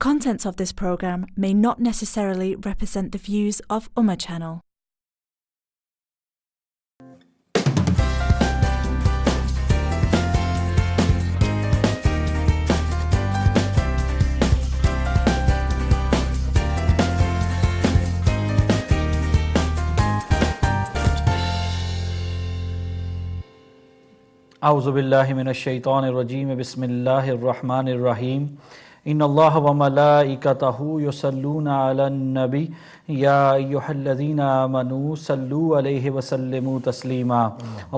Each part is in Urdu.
Contents of this program may not necessarily represent the views of Ummah Channel. اعوذ باللہ من الشیطان الرجیم بسم اللہ الرحمن الرحیم ان اللہ وملائکتہ یصلون علی النبی یا ایہا الذین آمنوا صلوا علیہ وسلموا تسلیما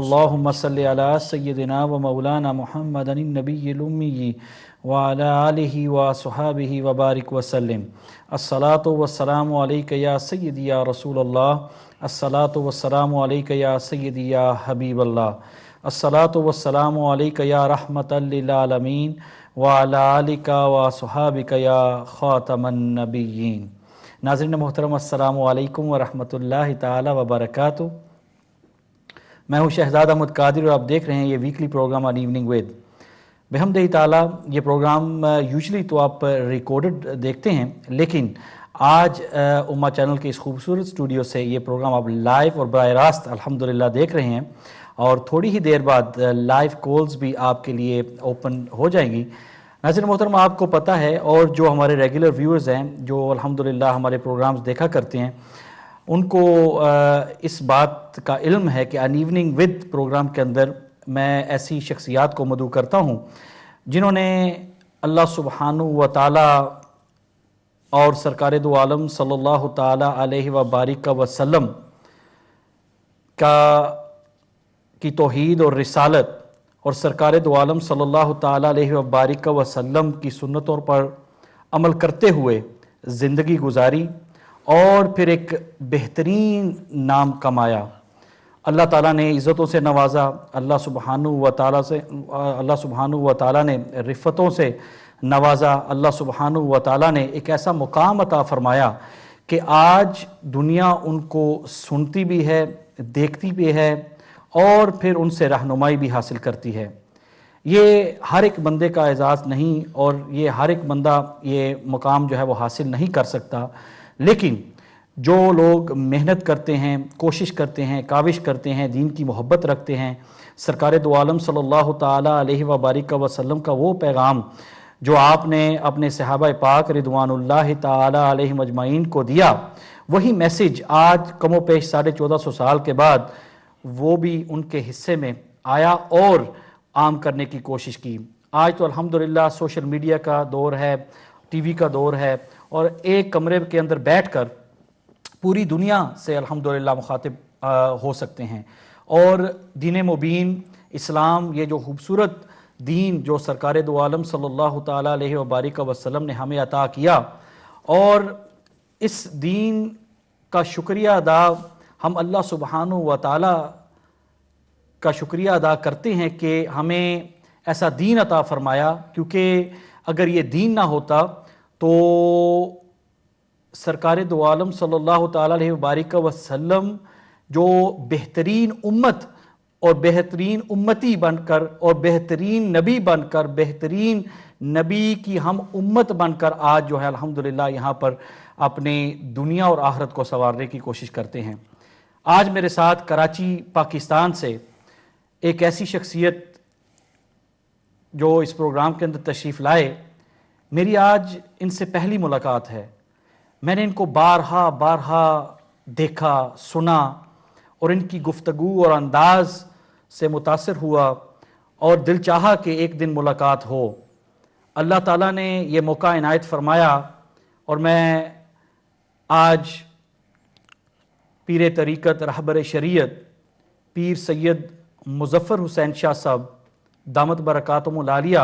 اللہم صلی علی سیدنا و مولانا محمد النبی الامی وعلی آلہ وصحابہ وبارک وسلم الصلاۃ والسلام علیک یا سیدی یا رسول اللہ الصلاۃ والسلام علیک یا سیدی یا حبیب اللہ الصلاۃ والسلام علیک یا رحمۃ للعالمین وعلی آلک وصحابک یا خاتم النبیین۔ ناظرین محترم، السلام علیکم ورحمۃ اللہ تعالی وبرکاتہ۔ میں ہوں شہزاد احمد قادری اور آپ دیکھ رہے ہیں یہ weekly programme on evening with بحمدہ تعالی۔ یہ پروگرام یوزلی تو آپ ریکارڈڈ دیکھتے ہیں، لیکن آج امہ چینل کے اس خوبصورت اسٹوڈیو سے یہ پروگرام آپ لائیو اور براہ راست الحمدللہ دیکھ رہے ہیں، اور تھوڑی ہی دیر بعد لائیو کالز بھی آپ کے لیے اوپن ہو جائیں گی۔ ناظرین محترم، آپ کو پتہ ہے اور جو ہمارے ریگولر ویورز ہیں جو الحمدللہ ہمارے پروگرامز دیکھا کرتے ہیں، ان کو اس بات کا علم ہے کہ ان ایوننگ ود پروگرام کے اندر میں ایسی شخصیات کو مدعو کرتا ہوں جنہوں نے اللہ سبحانہ و تعالی اور سرکار دو عالم صلی اللہ تعالی علیہ وبارک وسلم کی توحید اور رسالت اور سرکار دو عالم صلی اللہ تعالی علیہ وبارک وسلم کی سنتوں پر عمل کرتے ہوئے زندگی گزاری اور پھر ایک بہترین نام کمایا۔ اللہ تعالیٰ نے عزتوں سے نوازا، اللہ سبحانہ و تعالیٰ نے رفتوں سے نوازا، اللہ سبحانہ و تعالیٰ نے ایک ایسا مقام عطا فرمایا کہ آج دنیا ان کو سنتی بھی ہے، دیکھتی بھی ہے اور پھر ان سے رہنمائی بھی حاصل کرتی ہے۔ یہ ہر ایک بندے کا اعزاز نہیں اور یہ ہر ایک بندہ یہ مقام جو ہے وہ حاصل نہیں کر سکتا، لیکن جو لوگ محنت کرتے ہیں، کوشش کرتے ہیں، کاوش کرتے ہیں، دین کی محبت رکھتے ہیں، سرکار دو عالم صلی اللہ تعالی علیہ وبارک وسلم کا وہ پیغام جو آپ نے اپنے صحابہ پاک رضوان اللہ تعالی علیہم اجمعین کو دیا، وہی میسج آج کم و بیش 1450 سال کے بعد وہ بھی ان کے حصے میں آیا اور عام کرنے کی کوشش کی۔ آج تو الحمدللہ سوشل میڈیا کا دور ہے، ٹی وی کا دور ہے، اور ایک کمرے کے اندر بیٹھ کر پوری دنیا سے الحمدللہ مخاطب ہو سکتے ہیں، اور دین مبین اسلام، یہ جو خوبصورت دین جو سرکار دو عالم صلی اللہ تعالی علیہ وبارک وسلم نے ہمیں عطا کیا، اور اس دین کا شکریہ ادا ہم اللہ سبحانہ و تعالی کا شکریہ ادا کرتے ہیں کہ ہمیں ایسا دین عطا فرمایا، کیونکہ اگر یہ دین نہ ہوتا تو سرکار دو عالم صلی اللہ تعالی علیہ وبارک وسلم جو بہترین امت اور بہترین امتی بن کر اور بہترین نبی بن کر، بہترین نبی کی ہم امت بن کر آج جو ہے الحمدللہ یہاں پر اپنے دنیا اور آخرت کو سنوارنے کی کوشش کرتے ہیں۔ آج میرے ساتھ کراچی پاکستان سے ایک ایسی شخصیت جو اس پروگرام کے اندر تشریف لائے، میری آج ان سے پہلی ملاقات ہے۔ میں نے ان کو بارہا دیکھا، سنا، اور ان کی گفتگو اور انداز سے متاثر ہوا اور دل چاہا کہ ایک دن ملاقات ہو۔ اللہ تعالیٰ نے یہ موقع عنایت فرمایا، اور میں آج پیر طریقت رہبر شریعت پیر سید مظفر حسین شاہ صاحب دامت برکاتہم العالیہ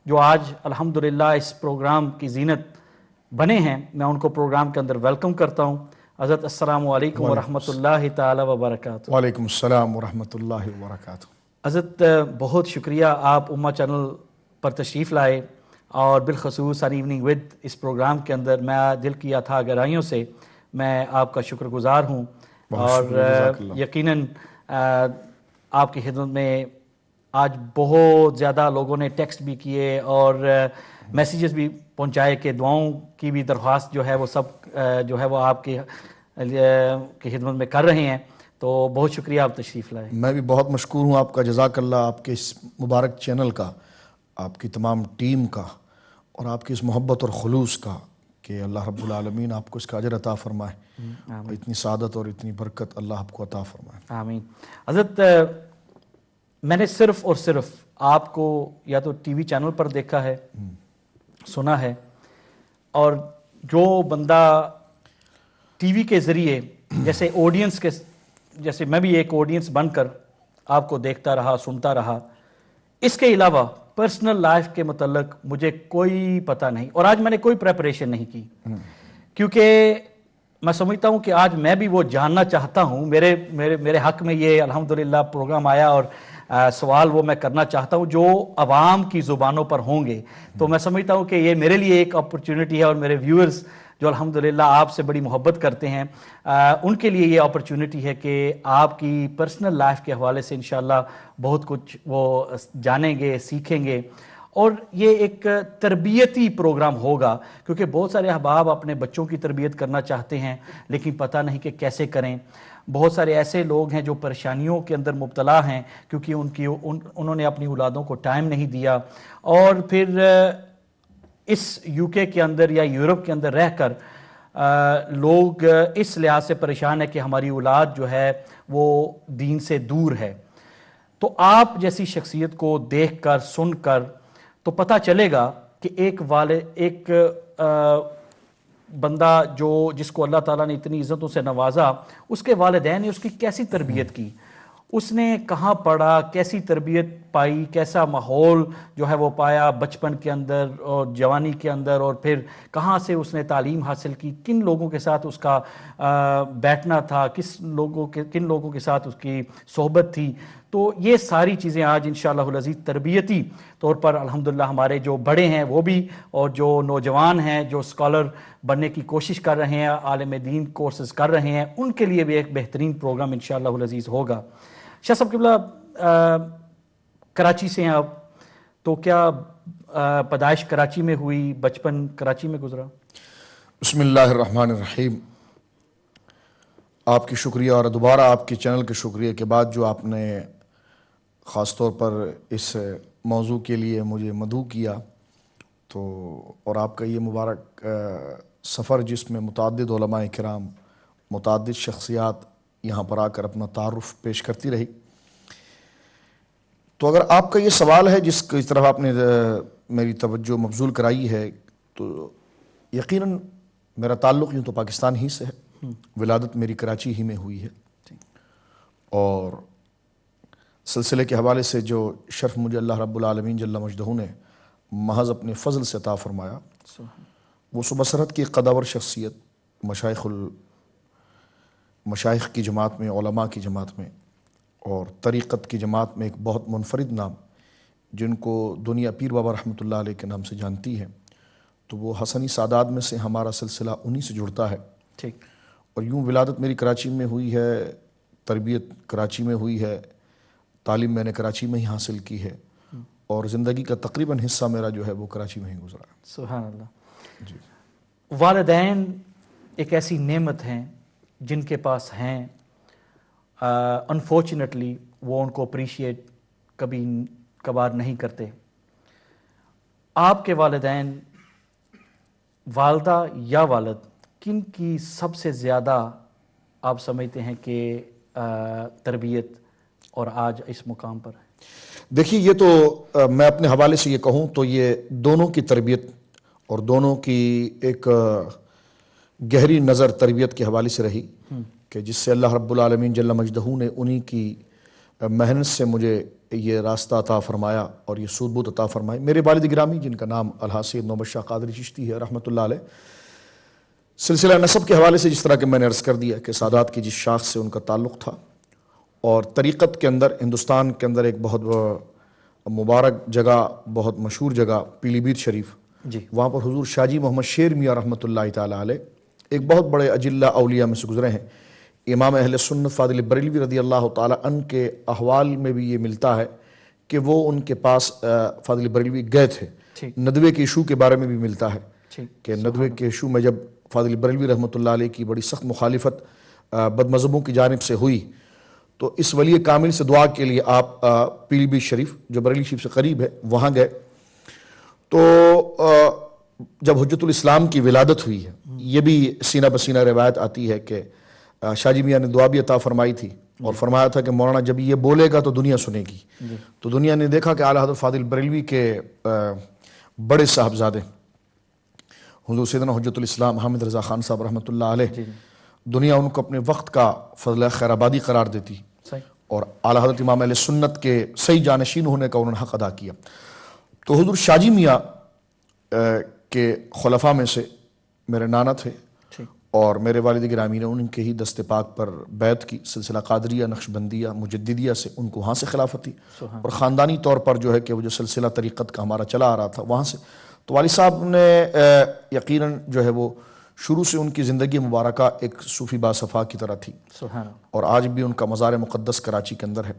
جو آج الحمدللہ اس پروگرام کی زینت بنے ہیں، میں ان کو پروگرام کے اندر ویلکم کرتا ہوں۔ حضرت السلام علیکم ورحمۃ اللہ تعالی وبرکاتہ۔ وعلیکم السلام ورحمۃ اللہ وبرکاتہ۔ حضرت بہت شکریہ، آپ امہ چینل پر تشریف لائے، اور بالخصوص ان ایوننگ ود اس پروگرام کے اندر میں دل کی اتھاہ گہرائیوں سے میں آپ کا شکر گزار ہوں، اور یقیناً آپ کی خدمت میں آج بہت زیادہ لوگوں نے ٹیکسٹ بھی کیے اور میسیجز بھی پہنچائے کہ دعاؤں کی بھی درخواست جو ہے وہ سب جو ہے وہ آپ کی خدمت میں کر رہے ہیں. تو بہت شکریہ آپ تشریف لائے. میں بھی بہت مشکور ہوں آپ کا، جزاک اللہ، آپ کے اس مبارک چینل کا، آپ کی تمام ٹیم کا، اور آپ کی اس محبت اور خلوص کا، کہ اللہ رب العالمین آپ کو اس کا اجر عطا فرمائے، اور اتنی سعادت اور اتنی برکت اللہ آپ کو عطا فرمائے. آمین. حضرت میں نے صرف اور صرف آپ کو یا تو ٹی وی چینل پر دیکھا ہے، سنا ہے، اور جو بندہ ٹی وی کے ذریعے جیسے آڈینس کے، جیسے میں بھی ایک آڈینس بن کر آپ کو دیکھتا رہا، سنتا رہا، اس کے علاوہ پرسنل لائف کے متعلق مجھے کوئی پتہ نہیں، اور آج میں نے کوئی پریپریشن نہیں کی، کیونکہ میں سمجھتا ہوں کہ آج میں بھی وہ جاننا چاہتا ہوں. میرے حق میں یہ الحمدللہ پروگرام آیا، اور سوال وہ میں کرنا چاہتا ہوں جو عوام کی زبانوں پر ہوں گے. تو میں سمجھتا ہوں کہ یہ میرے لیے ایک اپرچونٹی ہے، اور میرے ویورز جو الحمدللہ آپ سے بڑی محبت کرتے ہیں، ان کے لیے یہ اپرچونٹی ہے کہ آپ کی پرسنل لائف کے حوالے سے انشاءاللہ بہت کچھ وہ جانیں گے، سیکھیں گے. اور یہ ایک تربیتی پروگرام ہوگا، کیونکہ بہت سارے احباب اپنے بچوں کی تربیت کرنا چاہتے ہیں لیکن پتہ نہیں کہ کیسے کریں. بہت سارے ایسے لوگ ہیں جو پریشانیوں کے اندر مبتلا ہیں کیونکہ انہوں نے اپنی اولادوں کو ٹائم نہیں دیا، اور پھر اس یو کے اندر یا یورپ کے اندر رہ کر لوگ اس لحاظ سے پریشان ہے کہ ہماری اولاد جو ہے وہ دین سے دور ہے. تو آپ جیسی شخصیت کو دیکھ کر، سن کر تو پتہ چلے گا کہ ایک بندہ جس کو اللہ تعالیٰ نے اتنی عزتوں سے نوازا، اس کے والدین نے اس کی کیسی تربیت کی، اس نے کہاں پڑھا، کیسی تربیت پائی، کیسا ماحول جو ہے وہ پایا بچپن کے اندر اور جوانی کے اندر، اور پھر کہاں سے اس نے تعلیم حاصل کی، کن لوگوں کے ساتھ اس کا بیٹھنا تھا، کن لوگوں کے ساتھ اس کی صحبت تھی. تو یہ ساری چیزیں آج انشاءاللہ العزیز تربیتی طور پر الحمدللہ ہمارے جو بڑے ہیں وہ بھی، اور جو نوجوان ہیں جو اسکالر بننے کی کوشش کر رہے ہیں، عالم دین کورسز کر رہے ہیں، ان کے لیے بھی ایک بہترین پروگرام انشاءاللہ العزیز ہوگا. شاہ صاحب قبلہ، کراچی سے ہیں آپ، تو کیا پیدائش کراچی میں ہوئی، بچپن کراچی میں گزرا؟ بسم اللہ الرحمن الرحیم. آپ کی شکریہ، اور دوبارہ آپ کے چینل کے شکریہ کے بعد جو آپ نے خاص طور پر اس موضوع کے لیے مجھے مدعو کیا، تو اور آپ کا یہ مبارک سفر جس میں متعدد علماء کرام، متعدد شخصیات یہاں پر آ کر اپنا تعارف پیش کرتی رہی. تو اگر آپ کا یہ سوال ہے جس کی طرف آپ نے میری توجہ مبذول کرائی ہے، تو یقیناً میرا تعلق یوں تو پاکستان ہی سے ہے، ولادت میری کراچی ہی میں ہوئی ہے، اور سلسلے کے حوالے سے جو شرف مجھے اللہ رب العالمین جل مجدہ نے محض اپنے فضل سے عطا فرمایا، وہ سبصرت کی قداور شخصیت، مشائخ کی جماعت میں، علماء کی جماعت میں، اور طریقت کی جماعت میں ایک بہت منفرد نام، جن کو دنیا پیر بابا رحمۃ اللہ علیہ کے نام سے جانتی ہے. تو وہ حسنی سادات میں سے ہمارا سلسلہ انہی سے جڑتا ہے. ٹھیک. اور یوں ولادت میری کراچی میں ہوئی ہے، تربیت کراچی میں ہوئی ہے، تعلیم میں نے کراچی میں ہی حاصل کی ہے، اور زندگی کا تقریباً حصہ میرا جو ہے وہ کراچی میں ہی گزرا ہے. سبحان اللہ. جی. والدین ایک ایسی نعمت ہیں جن کے پاس ہیں، انفارچونیٹلی وہ ان کو اپریشیٹ کبھی کبھار نہیں کرتے. آپ کے والدین، والدہ یا والد، کن کی سب سے زیادہ آپ سمجھتے ہیں کہ تربیت اور آج اس مقام پر ہے؟ دیکھیے، یہ تو میں اپنے حوالے سے یہ کہوں تو یہ دونوں کی تربیت اور دونوں کی ایک گہری نظر تربیت کے حوالے سے رہی، کہ جس سے اللہ رب العالمین جل مجدہ نے انہی کی محنت سے مجھے یہ راستہ عطا فرمایا اور یہ سود عطا فرمائی. میرے والد گرامی جن کا نام الحاج سید نوبت شاہ قادری چشتی ہے رحمۃ اللہ علیہ، سلسلہ نسب کے حوالے سے جس طرح کہ میں نے عرض کر دیا کہ سادات کی جس شاخ سے ان کا تعلق تھا، اور طریقت کے اندر ہندوستان کے اندر ایک بہت مبارک جگہ، بہت مشہور جگہ پیلی بھیت شریف، جی، وہاں پر حضور شاہ جی محمد شیر میاں رحمۃ اللہ تعالیٰ علیہ ایک بہت بڑے اجلہ اولیاء میں سے گزرے ہیں. امام اہل سنت فاضل بریلوی رضی اللہ تعالیٰ عنہ کے احوال میں بھی یہ ملتا ہے کہ وہ ان کے پاس فاضل بریلوی گئے تھے. ندوے کے ایشو کے بارے میں بھی ملتا ہے کہ ندوے کے ایشو میں جب فاضل بریلوی رحمۃ اللہ علیہ کی بڑی سخت مخالفت بد مذہبوں کی جانب سے ہوئی تو اس ولی کامل سے دعا کے لیے آپ پیلی بھیت شریف جو بریلی شریف سے قریب ہے وہاں گئے. تو جب حجت الاسلام کی ولادت ہوئی ہے، یہ بھی سینہ بسینہ روایت آتی ہے کہ شاہ جی میاں نے دعا بھی عطا فرمائی تھی اور فرمایا تھا کہ مولانا جب یہ بولے گا تو دنیا سنے گی. تو دنیا نے دیکھا کہ اعلیٰ حضرت فاضل بریلوی کے بڑے صاحبزادے حضور سیدنا حجت الاسلام حامد رضا خان صاحب رحمۃ اللہ علیہ، دنیا ان کو اپنے وقت کا فضل خیر آبادی قرار دیتی اور اعلیٰ حضرت امام اہل سنت کے صحیح جانشین ہونے کا انہوں نے حق ادا کیا. تو حضور شاہ جی میاں کے خلفاء میں سے میرے نانا تھے اور میرے والد گرامی نے ان کے ہی دست پاک پر بیعت کی. سلسلہ قادریہ، نقشبندیہ، مجددیہ سے ان کو وہاں سے خلافت تھی اور خاندانی طور پر جو ہے کہ وہ جو سلسلہ طریقت کا ہمارا چلا آ رہا تھا وہاں سے. تو والد صاحب نے یقیناً جو ہے وہ شروع سے ان کی زندگی مبارکہ ایک صوفی باصفا کی طرح تھی اور آج بھی ان کا مزار مقدس کراچی کے اندر ہے.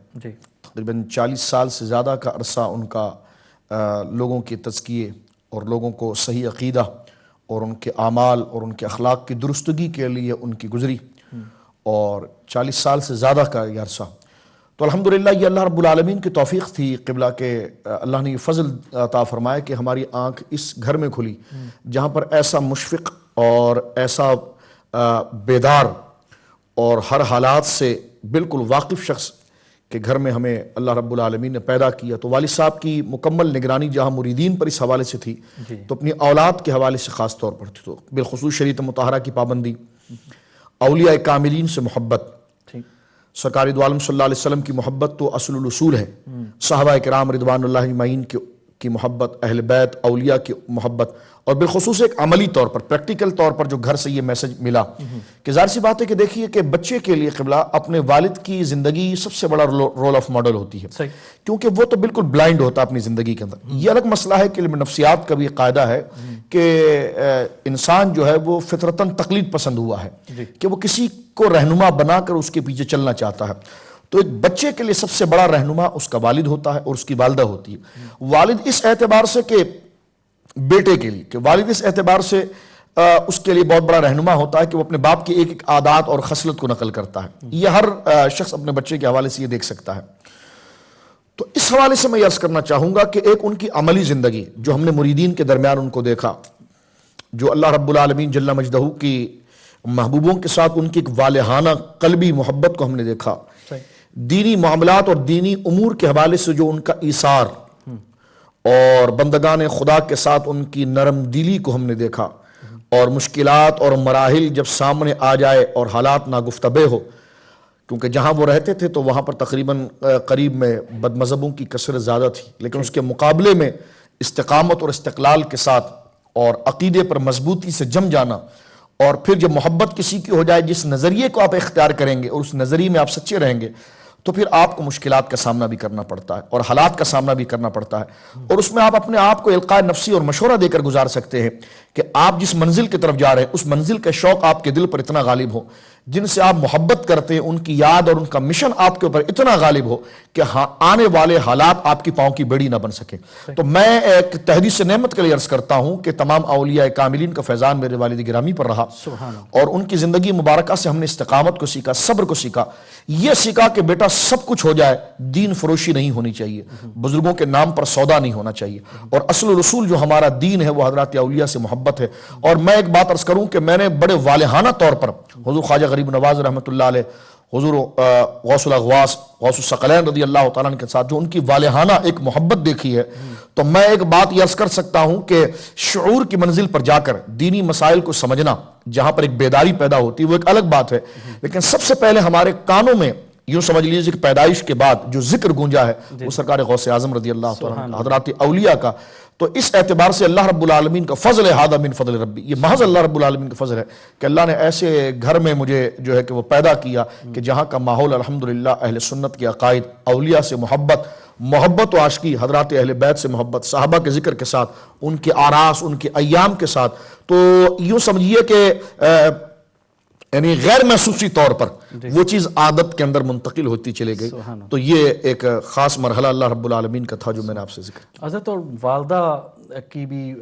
تقریباً 40 سال سے زیادہ کا عرصہ ان کا لوگوں کے تزکیے اور لوگوں کو صحیح عقیدہ اور ان کے اعمال اور ان کے اخلاق کی درستگی کے لیے ان کی گزری اور 40 سال سے زیادہ کا یہ عرصہ. تو الحمدللہ یہ اللہ رب العالمین کی توفیق تھی قبلہ کہ اللہ نے یہ فضل عطا فرمایا کہ ہماری آنکھ اس گھر میں کھلی جہاں پر ایسا مشفق اور ایسا بیدار اور ہر حالات سے بالکل واقف شخص کہ گھر میں ہمیں اللہ رب العالمین نے پیدا کیا. تو والد صاحب کی مکمل نگرانی جہاں مریدین پر اس حوالے سے تھی تو اپنی اولاد کے حوالے سے خاص طور پر تھی. تو بالخصوص شریعت مطہرہ کی پابندی، اولیاء کاملین سے محبت، سرکار دو عالم صلی اللہ علیہ وسلم کی محبت تو اصل الاصول ہے، صحابہ کرام رضوان اللہ اجمعین کی محبت، اہل بیت اولیاء کی محبت اور بالخصوص ایک عملی طور پر پریکٹیکل طور پر جو گھر سے یہ میسج ملا کہ ظاہر سی بات ہے کہ دیکھیے کہ بچے کے لیے قبلہ اپنے والد کی زندگی سب سے بڑا رول آف ماڈل ہوتی ہے کیونکہ وہ تو بالکل بلائنڈ ہوتا ہے اپنی زندگی کے اندر. یہ الگ مسئلہ ہے کہ علم نفسیات کا بھی قاعدہ ہے کہ انسان جو ہے وہ فطرتاً تقلید پسند ہوا ہے کہ وہ کسی کو رہنما بنا کر اس کے پیچھے چلنا چاہتا ہے. تو ایک بچے کے لیے سب سے بڑا رہنما اس کا والد ہوتا ہے اور اس کی والدہ ہوتی ہے. والد اس اعتبار سے کہ بیٹے کے لیے کہ والد اس اعتبار سے اس کے لیے بہت بڑا رہنما ہوتا ہے کہ وہ اپنے باپ کی ایک ایک عادات اور خصلت کو نقل کرتا ہے. یہ ہر شخص اپنے بچے کے حوالے سے یہ دیکھ سکتا ہے. تو اس حوالے سے میں یہ عرض کرنا چاہوں گا کہ ایک ان کی عملی زندگی جو ہم نے مریدین کے درمیان ان کو دیکھا، جو اللہ رب العالمین جل مجدہ کی محبوبوں کے ساتھ ان کی ایک والہانہ قلبی محبت کو ہم نے دیکھا، دینی معاملات اور دینی امور کے حوالے سے جو ان کا ایثار اور بندگان خدا کے ساتھ ان کی نرم دلی کو ہم نے دیکھا، اور مشکلات اور مراحل جب سامنے آ جائے اور حالات ناگفتبے ہو، کیونکہ جہاں وہ رہتے تھے تو وہاں پر تقریباً قریب میں بد مذہبوں کی کثرت زیادہ تھی، لیکن اس کے مقابلے میں استقامت اور استقلال کے ساتھ اور عقیدے پر مضبوطی سے جم جانا، اور پھر جب محبت کسی کی ہو جائے جس نظریے کو آپ اختیار کریں گے اور اس نظریے میں آپ سچے رہیں گے تو پھر آپ کو مشکلات کا سامنا بھی کرنا پڑتا ہے اور حالات کا سامنا بھی کرنا پڑتا ہے، اور اس میں آپ اپنے آپ کو القاء نفسی اور مشورہ دے کر گزار سکتے ہیں کہ آپ جس منزل کی طرف جا رہے ہیں اس منزل کا شوق آپ کے دل پر اتنا غالب ہو، جن سے آپ محبت کرتے ہیں ان کی یاد اور ان کا مشن آپ کے اوپر اتنا غالب ہو کہ آنے والے حالات آپ کی پاؤں کی بیڑی نہ بن سکے. تو میں ایک تحدیث نعمت کے لیے عرض کرتا ہوں کہ تمام اولیاء کاملین کا فیضان میرے والد گرامی پر رہا اور ان کی زندگی مبارکہ سے ہم نے استقامت کو سیکھا، صبر کو سیکھا، یہ سیکھا کہ بیٹا سب کچھ ہو جائے دین فروشی نہیں ہونی چاہیے، بزرگوں کے نام پر سودا نہیں ہونا چاہیے، اور اصل رسول جو ہمارا دین ہے وہ حضرات اولیاء سے محبت ہے. اور میں ایک بات عرض کروں کہ میں نے بڑے والہانہ طور پر حضور خواجہ غریب نواز رحمۃ اللہ علیہ، حضور غوث الاغواث غوث الثقلین رضی اللہ تعالیٰ عنہ کے ساتھ جو ان کی والہانہ ایک محبت دیکھی ہے، تو میں ایک بات یہ عرض کر سکتا ہوں کہ شعور کی منزل پر جا کر دینی مسائل کو سمجھنا جہاں پر ایک بیداری پیدا ہوتی ہے وہ ایک الگ بات ہے، لیکن سب سے پہلے ہمارے کانوں میں یوں سمجھ لیجیے کہ پیدائش کے بعد جو ذکر گونجا ہے وہ سرکار غوث اعظم رضی اللہ تعالیٰ عنہ حضرات اولیاء کا. تو اس اعتبار سے اللہ رب العالمین کا فضل ہے، ھذا من فضل ربی، یہ محض اللہ رب العالمین کا فضل ہے کہ اللہ نے ایسے گھر میں مجھے جو ہے کہ وہ پیدا کیا کہ جہاں کا ماحول الحمدللہ اہل سنت کے عقائد، اولیاء سے محبت و عاشقی، حضرات اہل بیت سے محبت، صحابہ کے ذکر کے ساتھ، ان کے آراس، ان کے ایام کے ساتھ. تو یوں سمجھیے کہ یعنی غیر محسوسی طور پر وہ چیز عادت کے اندر منتقل ہوتی چلے گئی. تو یہ ایک خاص مرحلہ اللہ رب العالمین کا تھا جو میں نے آپ سے ذکر کیا. حضرت اور والدہ کی بھی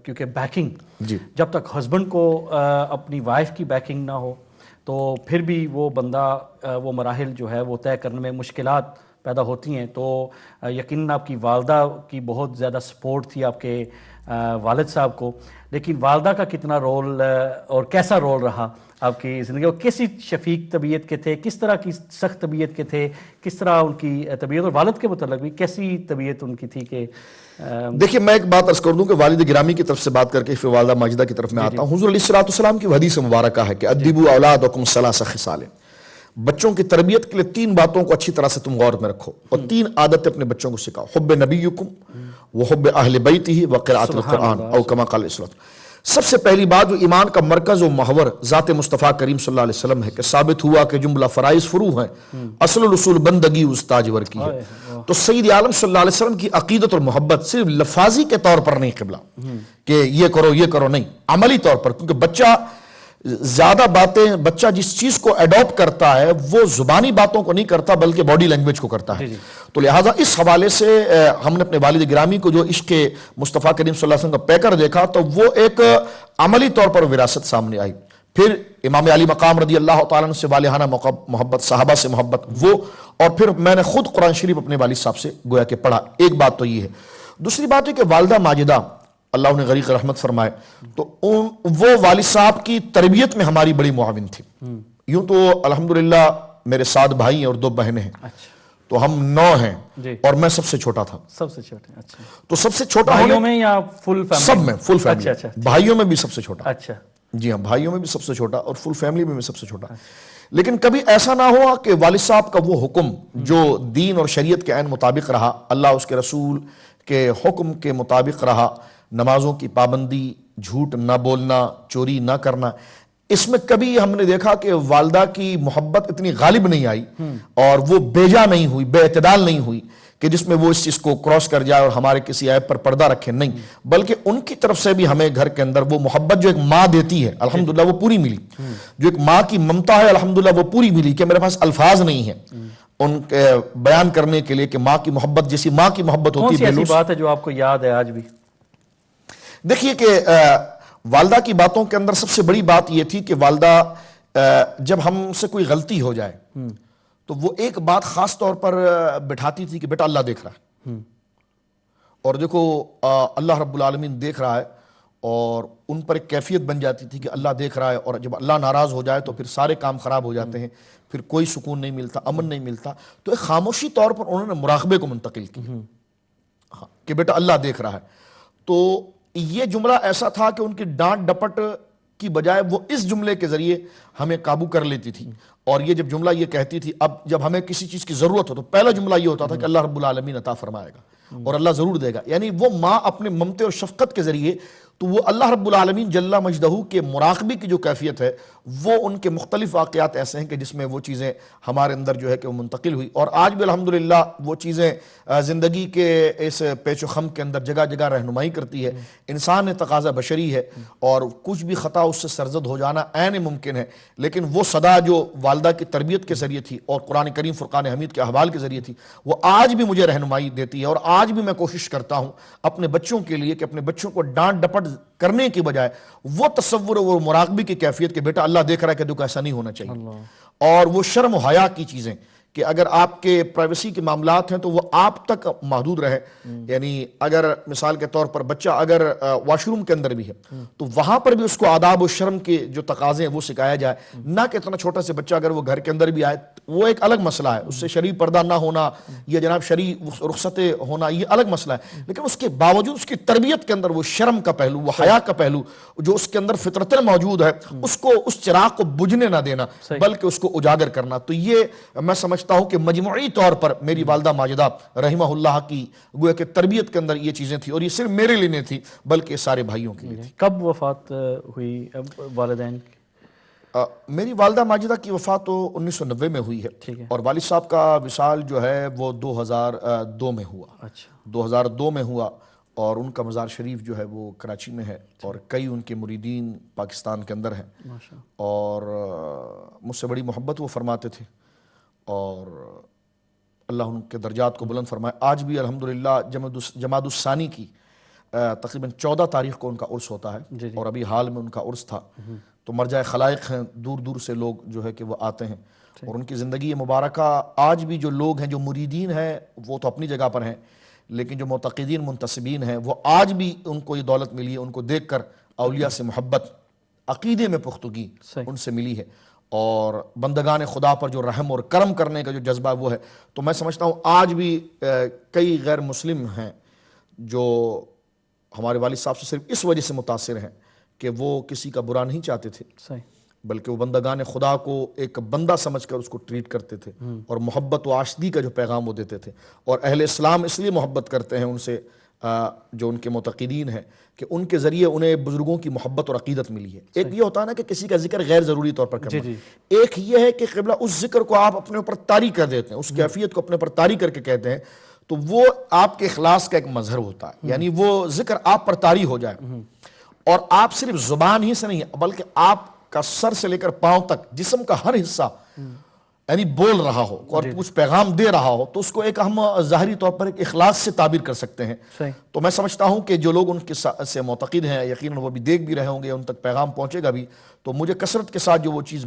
کیونکہ بیکنگ جب تک ہسبینڈ کو اپنی وائف کی بیکنگ نہ ہو تو پھر بھی وہ بندہ وہ مراحل جو ہے وہ طے کرنے میں مشکلات پیدا ہوتی ہیں. تو یقیناً آپ کی والدہ کی بہت زیادہ سپورٹ تھی آپ کے والد صاحب کو، لیکن والدہ کا کتنا رول اور کیسا رول رہا آپ کی زندگی، اور کیسی شفیق طبیعت کے تھے، کس طرح کی سخت طبیعت کے تھے، کس طرح ان کی طبیعت، اور والد کے متعلق بھی کیسی طبیعت ان کی تھی؟ کہ دیکھیے میں ایک بات عرض کر دوں کہ والد گرامی کی طرف سے بات کر کے پھر والدہ ماجدہ کی طرف میں آتا ہوں. حضور علیہ الصلوۃ والسلام کی حدیث مبارکہ ہے کہ ادبوا اولادکم ثلاث خصال، بچوں کی تربیت کے لیے 3 باتوں کو اچھی طرح سے تم غور میں رکھو اور 3 عادتیں اپنے بچوں کو سکھاؤ. حب نبیکم وحب اہل بیتہ وقراءۃ القرآن او کما قال علیہ الصلوۃ. سب سے پہلی بات جو ایمان کا مرکز و محور ذات مصطفیٰ کریم صلی اللہ علیہ وسلم ہے کہ ثابت ہوا کہ جملہ فرائض فروع ہیں، اصل الاصول بندگی استاجور کی ہے. تو سید عالم صلی اللہ علیہ وسلم کی عقیدت اور محبت صرف لفاظی کے طور پر نہیں قبلہ کہ یہ کرو نہیں، عملی طور پر، کیونکہ بچہ زیادہ باتیں، بچہ جس چیز کو ایڈاپٹ کرتا ہے وہ زبانی باتوں کو نہیں کرتا بلکہ باڈی لینگویج کو کرتا ہے. تو لہٰذا اس حوالے سے ہم نے اپنے والد گرامی کو جو عشق مصطفیٰ کریم صلی اللہ علیہ وسلم کا پیکر دیکھا تو وہ ایک عملی طور پر وراثت سامنے آئی. پھر امام علی مقام رضی اللہ تعالیٰ عنہ سے والہانہ محبت، صحابہ سے محبت، وہ، اور پھر میں نے خود قرآن شریف اپنے والد صاحب سے گویا کہ پڑھا. ایک بات تو یہ ہے. دوسری بات ہے کہ والدہ ماجدہ اللہ انہیں غریق رحمت فرمائے، تو وہ والد صاحب کی تربیت میں ہماری بڑی معاون تھی. یوں تو الحمدللہ میرے 7 بھائی ہیں اور 2 بہنیں ہیں، تو ہم 9 ہیں اور میں سب سے چھوٹا تھا. سب سے چھوٹے؟ اچھا. تو سب سے چھوٹا بھائیوں میں یا فل فیملی؟ سب میں، فل فیملی. بھائیوں میں بھی سب سے چھوٹا. اچھا. جی ہاں، بھائیوں میں بھی سب سے چھوٹا اور فل فیملی میں بھی سب سے چھوٹا. لیکن کبھی ایسا نہ ہوا کہ والد صاحب کا وہ حکم جو دین اور شریعت کے عین مطابق رہا، اللہ اس کے رسول کے حکم کے مطابق رہا، نمازوں کی پابندی، جھوٹ نہ بولنا، چوری نہ کرنا، اس میں کبھی ہم نے دیکھا کہ والدہ کی محبت اتنی غالب نہیں آئی اور وہ بیجا نہیں ہوئی، بے اعتدال نہیں ہوئی کہ جس میں وہ اس چیز کو کراس کر جائے اور ہمارے کسی عیب پر پردہ رکھے. نہیں، بلکہ ان کی طرف سے بھی ہمیں گھر کے اندر وہ محبت جو ایک ماں دیتی ہے الحمدللہ وہ پوری ملی. جو ایک ماں کی ممتا ہے الحمدللہ وہ پوری ملی کہ میرے پاس الفاظ نہیں ہیں ان کے بیان کرنے کے لیے کہ ماں کی محبت جیسی ماں کی محبت ہوتی ہے. کون سی ایسی بات ہے جو آپ کو یاد ہے آج بھی؟ دیکھیے کہ والدہ کی باتوں کے اندر سب سے بڑی بات یہ تھی کہ والدہ جب ہم سے کوئی غلطی ہو جائے تو وہ ایک بات خاص طور پر بٹھاتی تھی کہ بیٹا اللہ دیکھ رہا ہے. اور دیکھو اللہ رب العالمین دیکھ رہا ہے، اور ان پر ایک کیفیت بن جاتی تھی کہ اللہ دیکھ رہا ہے، اور جب اللہ ناراض ہو جائے تو پھر سارے کام خراب ہو جاتے ہیں، پھر کوئی سکون نہیں ملتا، امن نہیں ملتا. تو ایک خاموشی طور پر انہوں نے مراقبے کو منتقل کیا کہ بیٹا اللہ دیکھ رہا ہے. تو یہ جملہ ایسا تھا کہ ان کی ڈانٹ ڈپٹ کی بجائے وہ اس جملے کے ذریعے ہمیں قابو کر لیتی تھی. اور یہ جب جملہ یہ کہتی تھی، اب جب ہمیں کسی چیز کی ضرورت ہو تو پہلا جملہ یہ ہوتا تھا کہ اللہ رب العالمین عطا فرمائے گا اور اللہ ضرور دے گا. یعنی وہ ماں اپنے ممتے اور شفقت کے ذریعے تو وہ اللہ رب العالمین جل مجدہ کے مراقبے کی جو کیفیت ہے وہ ان کے مختلف واقعات ایسے ہیں کہ جس میں وہ چیزیں ہمارے اندر جو ہے کہ وہ منتقل ہوئی. اور آج بھی الحمدللہ وہ چیزیں زندگی کے اس پیچ و خم کے اندر جگہ جگہ رہنمائی کرتی ہے. انسان تقاضا بشری ہے اور کچھ بھی خطا اس سے سرزد ہو جانا عین ممکن ہے، لیکن وہ صدا جو والدہ کی تربیت کے ذریعے تھی اور قرآن کریم فرقان حمید کے احوال کے ذریعے تھی وہ آج بھی مجھے رہنمائی دیتی ہے. اور آج بھی میں کوشش کرتا ہوں اپنے بچوں کے لیے کہ اپنے بچوں کو ڈانٹ ڈپٹ کرنے کی بجائے وہ تصور و وہ مراقبے کی کیفیت کہ بیٹا اللہ دیکھ رہا ہے کہ دیکھو ایسا نہیں ہونا چاہیے. اور وہ شرم و حیا کی چیزیں کہ اگر آپ کے پرائیویسی کے معاملات ہیں تو وہ آپ تک محدود رہے. یعنی اگر مثال کے طور پر بچہ اگر واش روم کے اندر بھی ہے تو وہاں پر بھی اس کو آداب و شرم کے جو تقاضے ہیں وہ سکھایا جائے. نہ کہ اتنا چھوٹا سے بچہ اگر وہ گھر کے اندر بھی آئے وہ ایک الگ مسئلہ ہے، اس سے شرعی پردہ نہ ہونا یا جناب شرعی رخصتیں ہونا یہ الگ مسئلہ ہے، لیکن اس کے باوجود اس کی تربیت کے اندر وہ شرم کا پہلو، وہ حیا کا پہلو جو اس کے اندر فطرتاً موجود ہے اس کو، اس چراغ کو بجھنے نہ دینا بلکہ اس کو اجاگر کرنا. تو یہ میں سمجھتا ہوں کہ مجموعی طور پر میری والدہ ماجدہ رحمہ اللہ کی گویا کہ تربیت کے اندر یہ چیزیں تھیں، اور یہ صرف میرے لیے نہیں تھی بلکہ سارے بھائیوں کے لیے تھی. کب وفات ہوئی والدین کی؟ میری والدہ ماجدہ کی وفات تو 1990 میں ہوئی ہے اور والد صاحب کا وصال جو ہے وہ 2002 میں ہوا. 2002 میں ہوا اور ان کا مزار شریف جو ہے وہ کراچی میں ہے، اور کئی ان کے مریدین پاکستان کے اندر ہیں، اور مجھ سے بڑی محبت وہ فرماتے تھے، اور اللہ ان کے درجات کو بلند فرمائے۔ آج بھی الحمدللہ جمادی الثانی کی تقریباً 14 تاریخ کو ان کا عرس ہوتا ہے، اور ابھی حال میں ان کا عرس تھا، تو مرجع خلائق ہیں، دور دور سے لوگ جو ہے کہ وہ آتے ہیں، اور ان کی زندگی مبارکہ آج بھی جو لوگ ہیں جو مریدین ہیں وہ تو اپنی جگہ پر ہیں، لیکن جو معتقدین منتسبین ہیں وہ آج بھی ان کو یہ دولت ملی ہے، ان کو دیکھ کر اولیاء سے محبت، عقیدے میں پختگی ان سے ملی ہے، اور بندگان خدا پر جو رحم اور کرم کرنے کا جو جذبہ وہ ہے۔ تو میں سمجھتا ہوں آج بھی کئی غیر مسلم ہیں جو ہمارے والد صاحب سے صرف اس وجہ سے متاثر ہیں کہ وہ کسی کا برا نہیں چاہتے تھے، بلکہ وہ بندگان خدا کو ایک بندہ سمجھ کر اس کو ٹریٹ کرتے تھے، اور محبت و آشتی کا جو پیغام وہ دیتے تھے، اور اہل اسلام اس لیے محبت کرتے ہیں ان سے جو ان کے معتقدین ہیں کہ ان کے ذریعے انہیں بزرگوں کی محبت اور عقیدت ملی ہے۔ ایک یہ ہوتا ہے نا کہ کسی کا ذکر غیر ضروری طور پر کرنا، ایک یہ ہے کہ قبلہ اس ذکر کو آپ اپنے اوپر طاری کر دیتے ہیں، اس کیفیت کو اپنے اوپر طاری کر کے کہتے ہیں، تو وہ آپ کے اخلاص کا ایک مظہر ہوتا ہے، یعنی وہ ذکر آپ پر طاری ہو جائے، اور آپ صرف زبان ہی سے نہیں بلکہ آپ کا سر سے لے کر پاؤں تک جسم کا ہر حصہ یعنی بول رہا ہو اور کچھ پیغام دے رہا ہو، تو اس کو ایک ہم ظاہری طور پر ایک اخلاص سے تعبیر کر سکتے ہیں۔ تو میں سمجھتا ہوں کہ جو لوگ ان کے سے معتقد ہیں یقیناً وہ بھی دیکھ بھی رہے ہوں گے، ان تک پیغام پہنچے گا بھی، تو مجھے کثرت کے ساتھ جو وہ چیز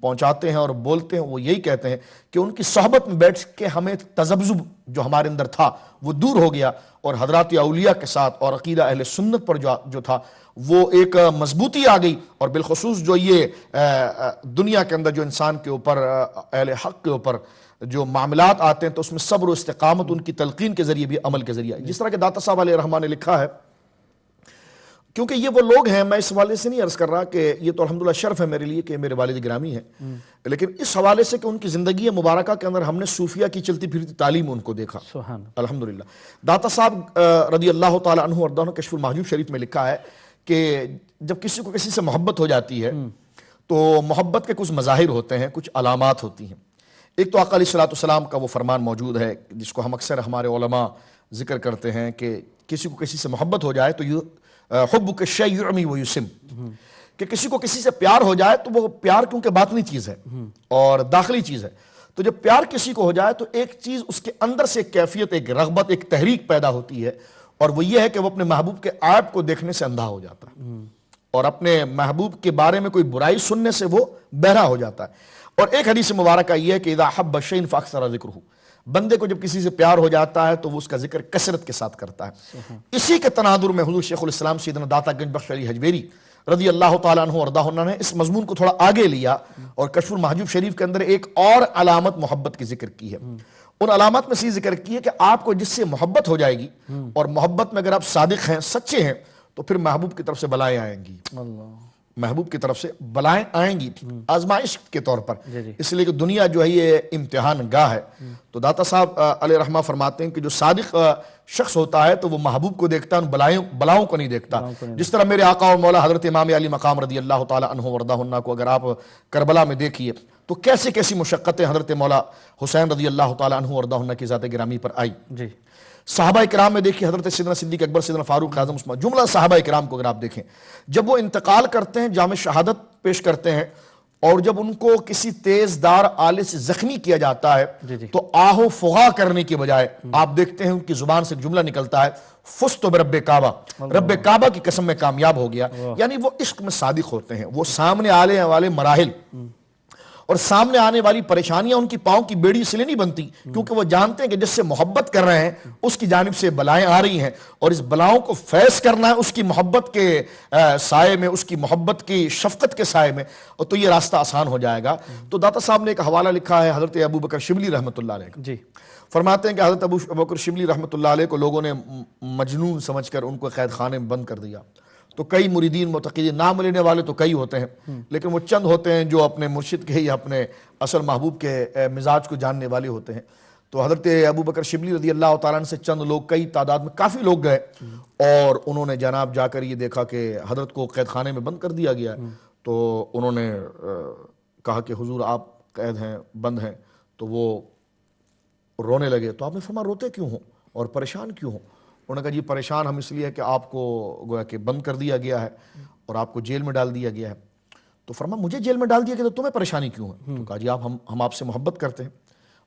پہنچاتے ہیں اور بولتے ہیں وہ یہی کہتے ہیں کہ ان کی صحبت میں بیٹھ کے ہمیں تذبذب جو ہمارے اندر تھا وہ دور ہو گیا، اور حضرات اولیاء کے ساتھ اور عقیدہ اہل سنت پر جو تھا وہ ایک مضبوطی آ گئی، اور بالخصوص جو یہ دنیا کے اندر جو انسان کے اوپر اہل حق کے اوپر جو معاملات آتے ہیں تو اس میں صبر و استقامت ان کی تلقین کے ذریعے بھی عمل کے ذریعے، جس طرح کہ داتا صاحب علیہ الرحمہ نے لکھا ہے، کیونکہ یہ وہ لوگ ہیں، میں اس حوالے سے نہیں عرض کر رہا کہ یہ تو الحمدللہ شرف ہے میرے لیے کہ میرے والد گرامی ہیں، لیکن اس حوالے سے کہ ان کی زندگی مبارکہ کے اندر ہم نے صوفیہ کی چلتی پھرتی تعلیم ان کو دیکھا، الحمدللہ۔ داتا صاحب رضی اللہ تعالیٰ عنہ وارضاہ کشف المحجوب شریف میں لکھا ہے کہ جب کسی کو کسی سے محبت ہو جاتی ہے تو محبت کے کچھ مظاہر ہوتے ہیں، کچھ علامات ہوتی ہیں۔ ایک تو آقا علیہ السلام کا وہ فرمان موجود ہے جس کو ہم اکثر ہمارے علماء ذکر کرتے ہیں کہ کسی کو کسی سے محبت ہو جائے تو حبک الشیء یعمی ویسم، کہ کسی کو کسی سے پیار ہو جائے تو وہ پیار کیونکہ باطنی چیز ہے اور داخلی چیز ہے، تو جب پیار کسی کو ہو جائے تو ایک چیز اس کے اندر سے ایک کیفیت، ایک رغبت، ایک تحریک پیدا ہوتی ہے، اور وہ یہ ہے کہ وہ اپنے محبوب کے عیب کو دیکھنے سے اندھا ہو جاتا ہے، اور اپنے محبوب کے بارے میں کوئی برائی سننے سے وہ بہرا ہو جاتا ہے۔ اور ایک حدیث مبارکہ یہ ہے کہ اذا حب شیء فاکثر ذکرہ، بندے کو جب کسی سے پیار ہو جاتا ہے تو وہ اس کا ذکر کثرت کے ساتھ کرتا ہے۔ اسی کے تناظر میں حضور شیخ الاسلام سیدنا داتا گنج بخش علی حجویری رضی اللہ تعالیٰ عنہ وارضاہ نے اس مضمون کو تھوڑا آگے لیا اور کشف المحجوب شریف کے اندر ایک اور علامت محبت کی ذکر کی ہے۔ ان علامات میں سے ذکر کی ہے کہ آپ کو جس سے محبت ہو جائے گی اور محبت میں اگر آپ صادق ہیں، سچے ہیں، تو پھر محبوب کی طرف سے بلائیں آئیں گی، محبوب کی طرف سے بلائیں آئیں گی آزمائش کے طور پر، اس لیے کہ دنیا جو ہے یہ امتحان گاہ ہے۔ تو داتا صاحب علیہ رحمہ فرماتے ہیں کہ جو صادق شخص ہوتا ہے تو وہ محبوب کو دیکھتا ہے، بلاؤں کو نہیں دیکھتا۔ جس طرح میرے آقا اور مولا حضرت امام علی مقام رضی اللہ تعالیٰ عنہ وارضاہ کو اگر آپ کربلا میں دیکھیے تو کیسی کیسی مشقتیں حضرت مولا حسین رضی اللہ تعالیٰ عنہ وارضاہ کی ذات گرامی پر آئی۔ صحابہ کرام میں دیکھیے حضرت سیدنا صدیق اکبر، سیدنا فاروق، اعظم عثمان، جملہ صحابہ کرام کو اگر آپ دیکھیں جب وہ انتقال کرتے ہیں، جام شہادت پیش کرتے ہیں، اور جب ان کو کسی تیز دار آلے سے زخمی کیا جاتا ہے تو آہو فغا کرنے کی بجائے آپ دیکھتے ہیں ان کی زبان سے جملہ نکلتا ہے فزت برب کعبہ، رب کعبہ کی قسم میں کامیاب ہو گیا، یعنی وہ عشق میں صادق ہوتے ہیں، وہ سامنے آنے والے مراحل اور سامنے آنے والی پریشانیاں ان کی پاؤں کی بیڑی اس لیے نہیں بنتی کیونکہ وہ جانتے ہیں کہ جس سے محبت کر رہے ہیں اس کی جانب سے بلائیں آ رہی ہیں، اور اس بلاؤں کو فیض کرنا ہے اس کی محبت کے سائے میں، اس کی محبت کی شفقت کے سائے میں، اور تو یہ راستہ آسان ہو جائے گا۔ تو داتا صاحب نے ایک حوالہ لکھا ہے حضرت ابو بکر شبلی رحمۃ اللہ علیہ کا، فرماتے ہیں کہ حضرت ابو بکر شبلی رحمۃ اللہ علیہ کو لوگوں نے مجنون سمجھ کر ان کو قید خانے میں بند کر دیا، تو کئی مریدین معتقدین، نام لینے والے تو کئی ہوتے ہیں لیکن وہ چند ہوتے ہیں جو اپنے مرشد کے یا اپنے اصل محبوب کے مزاج کو جاننے والے ہوتے ہیں۔ تو حضرت ابو بکر شبلی رضی اللہ تعالیٰ عنہ سے چند لوگ، کئی تعداد میں کافی لوگ گئے اور انہوں نے جناب جا کر یہ دیکھا کہ حضرت کو قید خانے میں بند کر دیا گیا ہے، تو انہوں نے کہا کہ حضور آپ قید ہیں، بند ہیں، تو وہ رونے لگے۔ تو آپ نے فرمایا روتے کیوں ہوں اور پریشان کیوں ہوں؟ انہوں نے کہا جی پریشان ہم اس لیے ہے کہ آپ کو گویا کہ بند کر دیا گیا ہے اور آپ کو جیل میں ڈال دیا گیا ہے. تو فرمایا مجھے جیل میں ڈال دیا گیا تو تمہیں پریشانی کیوں ہے؟ تو کہا جی ہم آپ سے محبت کرتے ہیں.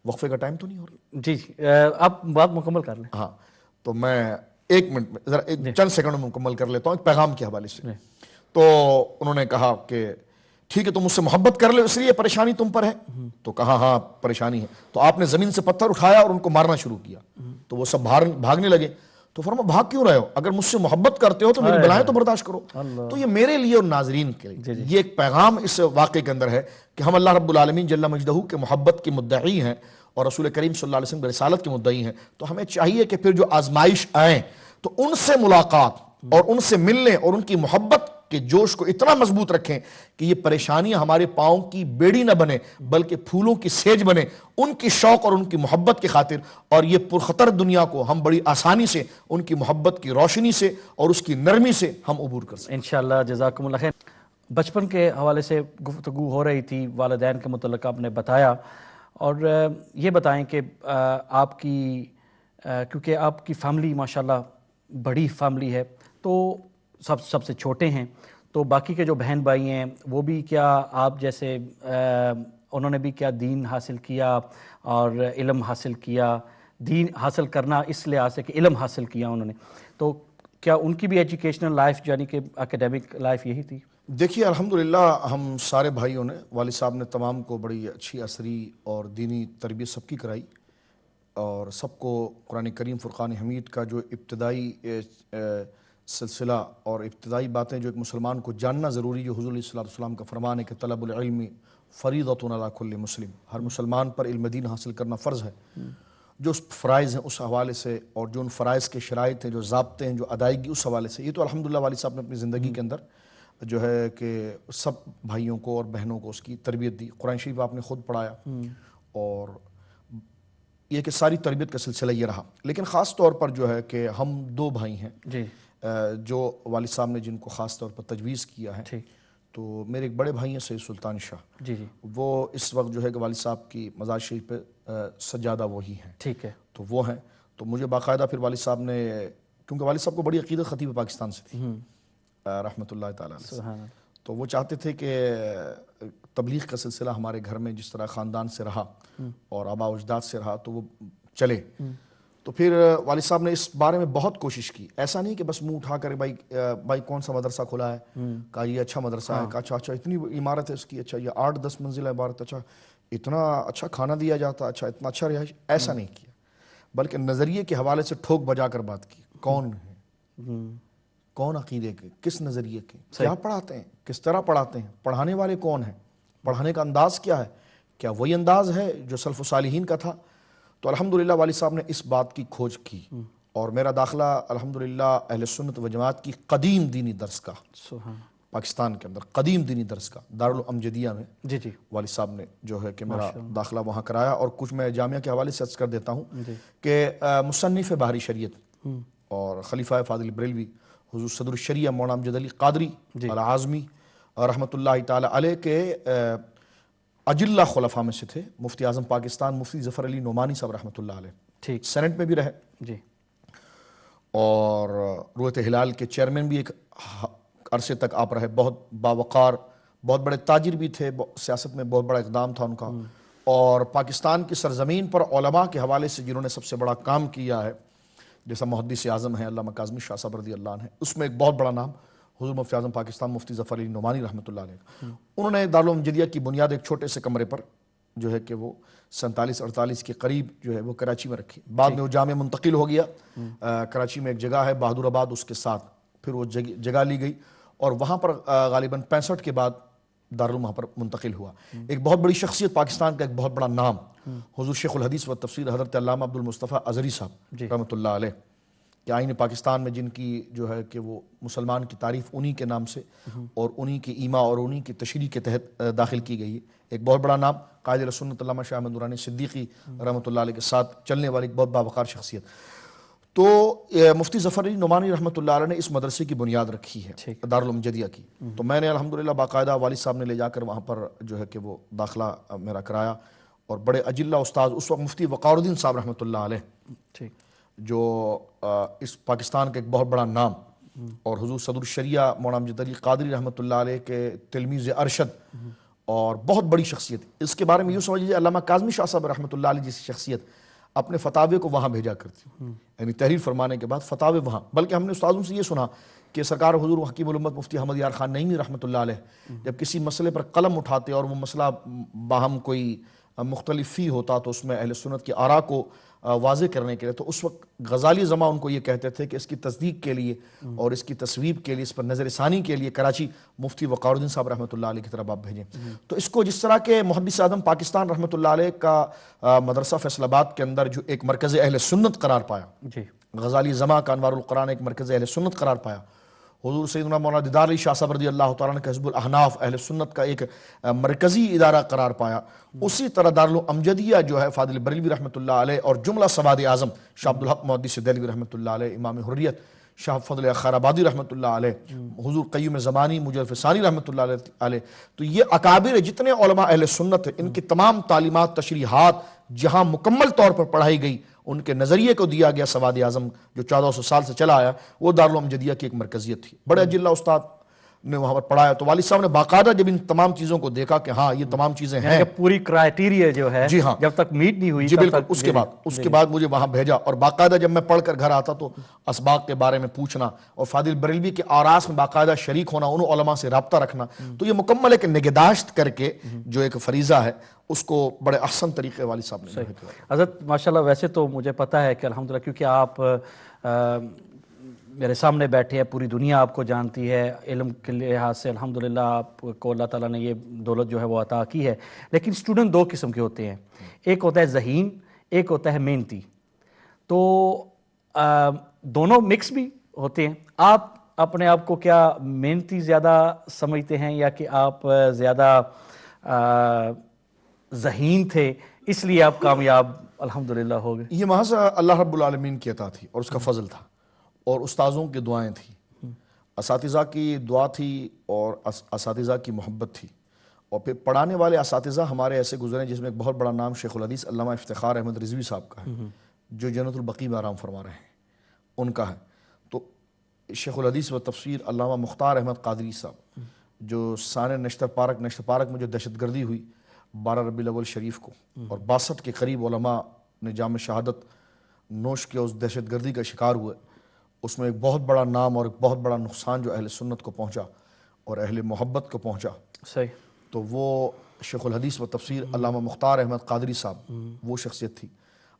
وقفے کا ٹائم تو نہیں ہو رہا؟ جی آپ بات مکمل کر لیں. ہاں تو میں 1 منٹ میں ذرا چند سیکنڈ میں مکمل کر لیتا ہوں ایک پیغام کے حوالے سے. تو انہوں نے کہا کہ ٹھیک ہے تم مجھ سے محبت کر لے اس لیے پریشانی تم پر ہے؟ تو کہا ہاں پریشانی ہے. تو آپ نے زمین سے پتھر اٹھایا اور ان کو مارنا شروع کیا. تو وہ سب بھاگنے لگے. تو فرمایا بھاگ کیوں رہے ہو؟ اگر مجھ سے محبت کرتے ہو تو میری بلائیں تو برداشت کرو. تو یہ میرے لیے اور ناظرین کے لیے یہ ایک پیغام اس واقعے کے اندر ہے کہ ہم اللہ رب العالمین جل مجدہ کے محبت کے مدعی ہیں اور رسول کریم صلی اللہ علیہ وسلم کی رسالت کے مدعی ہیں. تو ہمیں چاہیے کہ پھر جو آزمائش آئیں تو ان سے ملاقات اور ان سے ملنے اور ان کی محبت کے جوش کو اتنا مضبوط رکھیں کہ یہ پریشانیاں ہمارے پاؤں کی بیڑی نہ بنے بلکہ پھولوں کی سیج بنے ان کی شوق اور ان کی محبت کی خاطر. اور یہ پرخطر دنیا کو ہم بڑی آسانی سے ان کی محبت کی روشنی سے اور اس کی نرمی سے ہم عبور کر سکیں. انشاءاللہ جزاکم اللہ خیر. بچپن کے حوالے سے گفتگو ہو رہی تھی، والدین کے متعلق آپ نے بتایا، اور یہ بتائیں کہ آپ کی کیونکہ آپ کی فیملی ماشاءاللہ بڑی فیملی ہے تو سب سے چھوٹے ہیں، تو باقی کے جو بہن بھائی ہیں وہ بھی کیا آپ جیسے انہوں نے بھی کیا دین حاصل کیا اور علم حاصل کیا؟ دین حاصل کرنا اس لحاظ سے کہ علم حاصل کیا انہوں نے، تو کیا ان کی بھی ایجوکیشنل لائف یعنی کہ اکیڈیمک لائف یہی تھی؟ دیکھیے الحمدللہ ہم سارے بھائیوں نے، والد صاحب نے تمام کو بڑی اچھی عصری اور دینی تربیت سب کی کرائی اور سب کو قرآن کریم فرقان حمید کا جو ابتدائی سلسلہ اور ابتدائی باتیں جو ایک مسلمان کو جاننا ضروری، جو حضور علیہ الصلوۃ والسلام کا فرمان ہے کہ طلب العلم فریضۃ علی کل مسلم، ہر مسلمان پر علم دین حاصل کرنا فرض ہے. جو اس فرائض ہیں اس حوالے سے اور جو ان فرائض کے شرائط ہیں، جو ضابطے ہیں، جو ادائیگی، اس حوالے سے یہ تو الحمدللہ والد صاحب نے اپنی زندگی کے اندر جو ہے کہ سب بھائیوں کو اور بہنوں کو اس کی تربیت دی. قرآن شریف آپ نے خود پڑھایا اور یہ کہ ساری تربیت کا سلسلہ یہ رہا. لیکن خاص طور پر جو ہے کہ ہم 2 بھائی ہیں جی جو والد صاحب نے جن کو خاص طور پر تجویز کیا ہے. تو میرے ایک بڑے بھائی ہیں سید سلطان شاہ، جی جی وہ اس وقت جو ہے کہ والد صاحب کی مزار شریف پہ سجادہ وہی ہیں. ٹھیک ہے. تو وہ ہیں. تو مجھے باقاعدہ پھر والد صاحب نے، کیونکہ والد صاحب کو بڑی عقیدت خطیب پاکستان سے تھی رحمۃ اللہ تعالیٰ علیہ، تو وہ چاہتے تھے کہ تبلیغ کا سلسلہ ہمارے گھر میں جس طرح خاندان سے رہا اور آباء و اجداد سے رہا تو وہ چلے. تو پھر والد صاحب نے اس بارے میں بہت کوشش کی. ایسا نہیں کہ بس منہ اٹھا کر بھائی کون سا مدرسہ کھلا ہے، کہا یہ اچھا مدرسہ ہے، کہا اچھا اتنی عمارت ہے اس کی، اچھا یہ 8-10 منزل عمارت، اچھا اتنا اچھا کھانا دیا جاتا، اچھا اتنا اچھا رہائش. ایسا نہیں کیا بلکہ نظریے کے حوالے سے ٹھوک بجا کر بات کی. کون ہے، کون عقیدے کے، کس نظریے کے، کیا پڑھاتے ہیں، کس طرح پڑھاتے ہیں، پڑھانے والے کون ہیں، پڑھانے کا انداز کیا ہے، کیا وہی انداز ہے جو سلف و صالحین کا تھا. تو الحمدللہ والد صاحب نے اس بات کی کھوج کی اور میرا داخلہ الحمدللہ اہل سنت و جماعت کی قدیم دینی درس کا، پاکستان کے اندر قدیم دینی درس کا دارالامجدیہ میں جی جی والد صاحب نے جو ہے کہ میرا داخلہ وہاں کرایا. اور کچھ میں جامعہ کے حوالے سے عرض کر دیتا ہوں کہ مصنف بحری شریعت اور خلیفہ فاضل بریلوی حضور صدر الشریعہ مولانا امجد علی قادری العازمی رحمۃ اللہ تعالی علیہ کے اجلہ خلفاء میں سے تھے. مفتی اعظم پاکستان مفتی ظفر علی نعمانی صاحب رحمۃ اللہ علیہ، ٹھیک، سینٹ میں بھی رہے جی، اور رویت ہلال کے چیئرمین بھی ایک عرصے تک آپ رہے. بہت باوقار، بہت بڑے تاجر بھی تھے، سیاست میں بہت بڑا اقدام تھا ان کا. اور پاکستان کی سرزمین پر علماء کے حوالے سے جنہوں نے سب سے بڑا کام کیا ہے، جیسا محدث اعظم ہیں علامہ کاظمی شاہ صاحب رضی اللہ عنہ، اس میں ایک بہت بڑا نام حضور مفتی اعظم پاکستان مفتی ظفر علی نعمانی رحمۃ اللہ علیہ. انہوں نے دارالامجدیہ کی بنیاد ایک چھوٹے سے کمرے پر جو ہے کہ وہ 47-48 کے قریب جو ہے وہ کراچی میں رکھی. بعد میں وہ جامعہ منتقل ہو گیا. کراچی میں ایک جگہ ہے بہادر آباد، اس کے ساتھ پھر وہ جگہ لی گئی اور وہاں پر غالباً 65 کے بعد دارالعلوم وہاں پر منتقل ہوا. ایک بہت بڑی شخصیت پاکستان کا ایک بہت بڑا نام حضور شیخ الحدیث و تفسیر حضرت علامہ عبد المصطفیٰ ازہری صاحب رحمۃ اللہ علیہ، کہ آئین پاکستان میں جن کی جو ہے کہ وہ مسلمان کی تعریف انہی کے نام سے اور انہی کی ایما اور انہی کی تشریح کے تحت داخل کی گئی ہے. ایک بہت بڑا نام قائد سنت علامہ شاہ احمد نورانی صدیقی رحمۃ اللہ علیہ کے ساتھ چلنے والی ایک بہت باوقار شخصیت. تو مفتی ظفر علی نعمانی رحمۃ اللہ علیہ نے اس مدرسے کی بنیاد رکھی ہے دارالامجدیہ کی. تو میں نے الحمدللہ باقاعدہ والد صاحب نے لے جا کر وہاں پر جو ہے کہ وہ داخلہ میرا کرایا اور بڑے اجلہ استاد اس وقت مفتی وقار الدین صاحب رحمۃ اللہ علیہ جو اس پاکستان کا ایک بہت بڑا نام اور حضور صدر الشریعہ مولانا امجد علی قادری رحمۃ اللہ علیہ کے تلمیذ ارشد اور بہت بڑی شخصیت. اس کے بارے میں یوں سمجھ لیجیے علامہ کاظمی شاہ صاحب رحمۃ اللہ علیہ جیسی شخصیت اپنے فتاوے کو وہاں بھیجا کرتی, یعنی تحریر فرمانے کے بعد فتاوے وہاں. بلکہ ہم نے استاذوں سے یہ سنا کہ سرکار حضور حکیم الامت مفتی احمد یار خان نعیمی رحمۃ اللہ علیہ جب کسی مسئلے پر قلم اٹھاتے اور وہ مسئلہ باہم کوئی مختلف فی ہوتا تو اس میں اہل سنت کی آراء کو واضح کرنے کے لیے, تو اس وقت غزالی زماں ان کو یہ کہتے تھے کہ اس کی تصدیق کے لیے اور اس کی تصویب کے لیے, اس پر نظر ثانی کے لیے کراچی مفتی وقار الدین صاحب رحمۃ اللہ علیہ کی طرف آپ بھیجیں. تو اس کو جس طرح کے محدث اعظم پاکستان رحمۃ اللہ علیہ کا مدرسہ فیصل آباد کے اندر جو ایک مرکز اہل سنت قرار پایا, غزالی زماں کا انوار القرآن ایک مرکز اہل سنت قرار پایا, حضور سیدنا مولانا دیدار علی شاہ صاحب رضی اللہ تعالیٰ عنہ کا حزب الاحناف اہل سنت کا ایک مرکزی ادارہ قرار پایا, اسی طرح دارالامجدیہ جو ہے فاضل بریلوی رحمۃ اللہ علیہ اور جملہ سواد اعظم شاہ عبدالحق محدث دہلوی رحمۃ اللہ علیہ, امام حریت شاہ فضل خیر آبادی رحمۃ اللہ علیہ, حضور قیوم زمانی مجدد ثانی رحمۃ اللہ علیہ. تو یہ اکابر جتنے علماء اہل سنت ہیں, ان کی تمام تعلیمات تشریحات جہاں مکمل طور پر پڑھائی گئی, ان کے نظریے کو دیا گیا سواد اعظم جو 1400 سال سے چلا آیا, وہ دارالامجدیہ کی ایک مرکزیت تھی. بڑے اجلہ استاد نے وہاں پر پڑھایا, تو والد صاحب نے باقاعدہ جب ان تمام چیزوں کو دیکھا کہ ہاں یہ تمام چیزیں ہیں, کہ پوری کرائیٹیریا جو ہے جی ہاں جب تک میٹ نہیں ہوئی, جی بالکل, اس کے بعد مجھے وہاں بھیجا, اور باقاعدہ جب میں پڑھ کر گھر آتا تو اسباق کے بارے میں پوچھنا اور فاضل بریلوی کے آراس میں باقاعدہ شریک ہونا, ان علماء سے رابطہ رکھنا. تو یہ مکمل ایک نگہداشت کر کے جو ایک فریضہ ہے اس کو بڑے احسن طریقے والد صاحب نے. حضرت ماشاءاللہ ویسے تو مجھے پتہ ہے کہ الحمدللہ کیونکہ آپ میرے سامنے بیٹھے ہیں, پوری دنیا آپ کو جانتی ہے, علم کے لحاظ سے الحمدللہ آپ کو اللہ تعالیٰ نے یہ دولت جو ہے وہ عطا کی ہے. لیکن اسٹوڈنٹ دو قسم کے ہوتے ہیں, ایک ہوتا ہے ذہین, ایک ہوتا ہے محنتی. تو دونوں مکس بھی ہوتے ہیں. آپ اپنے آپ کو کیا محنتی زیادہ سمجھتے ہیں یا کہ آپ زیادہ ذہین تھے اس لیے آپ کامیاب الحمدللہ ہو گئے؟ یہ محض اللہ رب العالمین کی عطا تھی اور اس کا فضل تھا, اور استاذوں کی دعائیں تھیں, اساتذہ کی دعا تھی اور اساتذہ کی محبت تھی, اور پھر پڑھانے والے اساتذہ ہمارے ایسے گزرے جس میں ایک بہت بڑا نام شیخ الحدیث علامہ افتخار احمد رضوی صاحب کا ہے, جو جنت البقیع میں آرام فرما رہے ہیں, ان کا ہے. تو شیخ الحدیث و تفسیر علامہ مختار احمد قادری صاحب, جو سانِ نشتر پارک میں جو دہشت گردی ہوئی 12 ربیع الاول شریف کو, اور 62 کے قریب علماء نے جام شہادت نوش کے اس دہشت گردی کا شکار ہوئے, اس میں ایک بہت بڑا نام اور ایک بہت بڑا نقصان جو اہل سنت کو پہنچا اور اہل محبت کو پہنچا. صحیح. تو وہ شیخ الحدیث و تفسیر علامہ مختار احمد قادری صاحب وہ شخصیت تھی.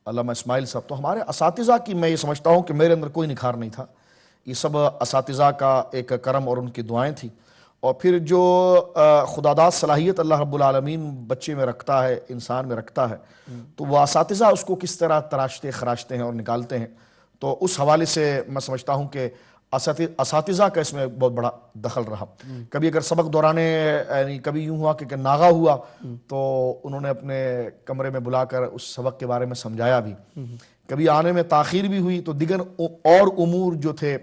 علامہ اسماعیل صاحب, تو ہمارے اساتذہ کی میں یہ سمجھتا ہوں کہ میرے اندر کوئی نکھار نہیں تھا, یہ سب اساتذہ کا ایک کرم اور ان کی دعائیں تھیں. اور پھر جو خداداد صلاحیت اللہ رب العالمین بچے میں رکھتا ہے, انسان میں رکھتا ہے, تو وہ اساتذہ اس کو کس طرح تراشتے خراشتے ہیں اور نکالتے ہیں. تو اس حوالے سے میں سمجھتا ہوں کہ اساتذہ کا اس میں بہت بڑا دخل رہا. کبھی اگر سبق دورانے یعنی کبھی یوں ہوا کہ ناغہ ہوا تو انہوں نے اپنے کمرے میں بلا کر اس سبق کے بارے میں سمجھایا بھی. کبھی آنے میں تاخیر بھی ہوئی تو دیگر اور امور جو تھے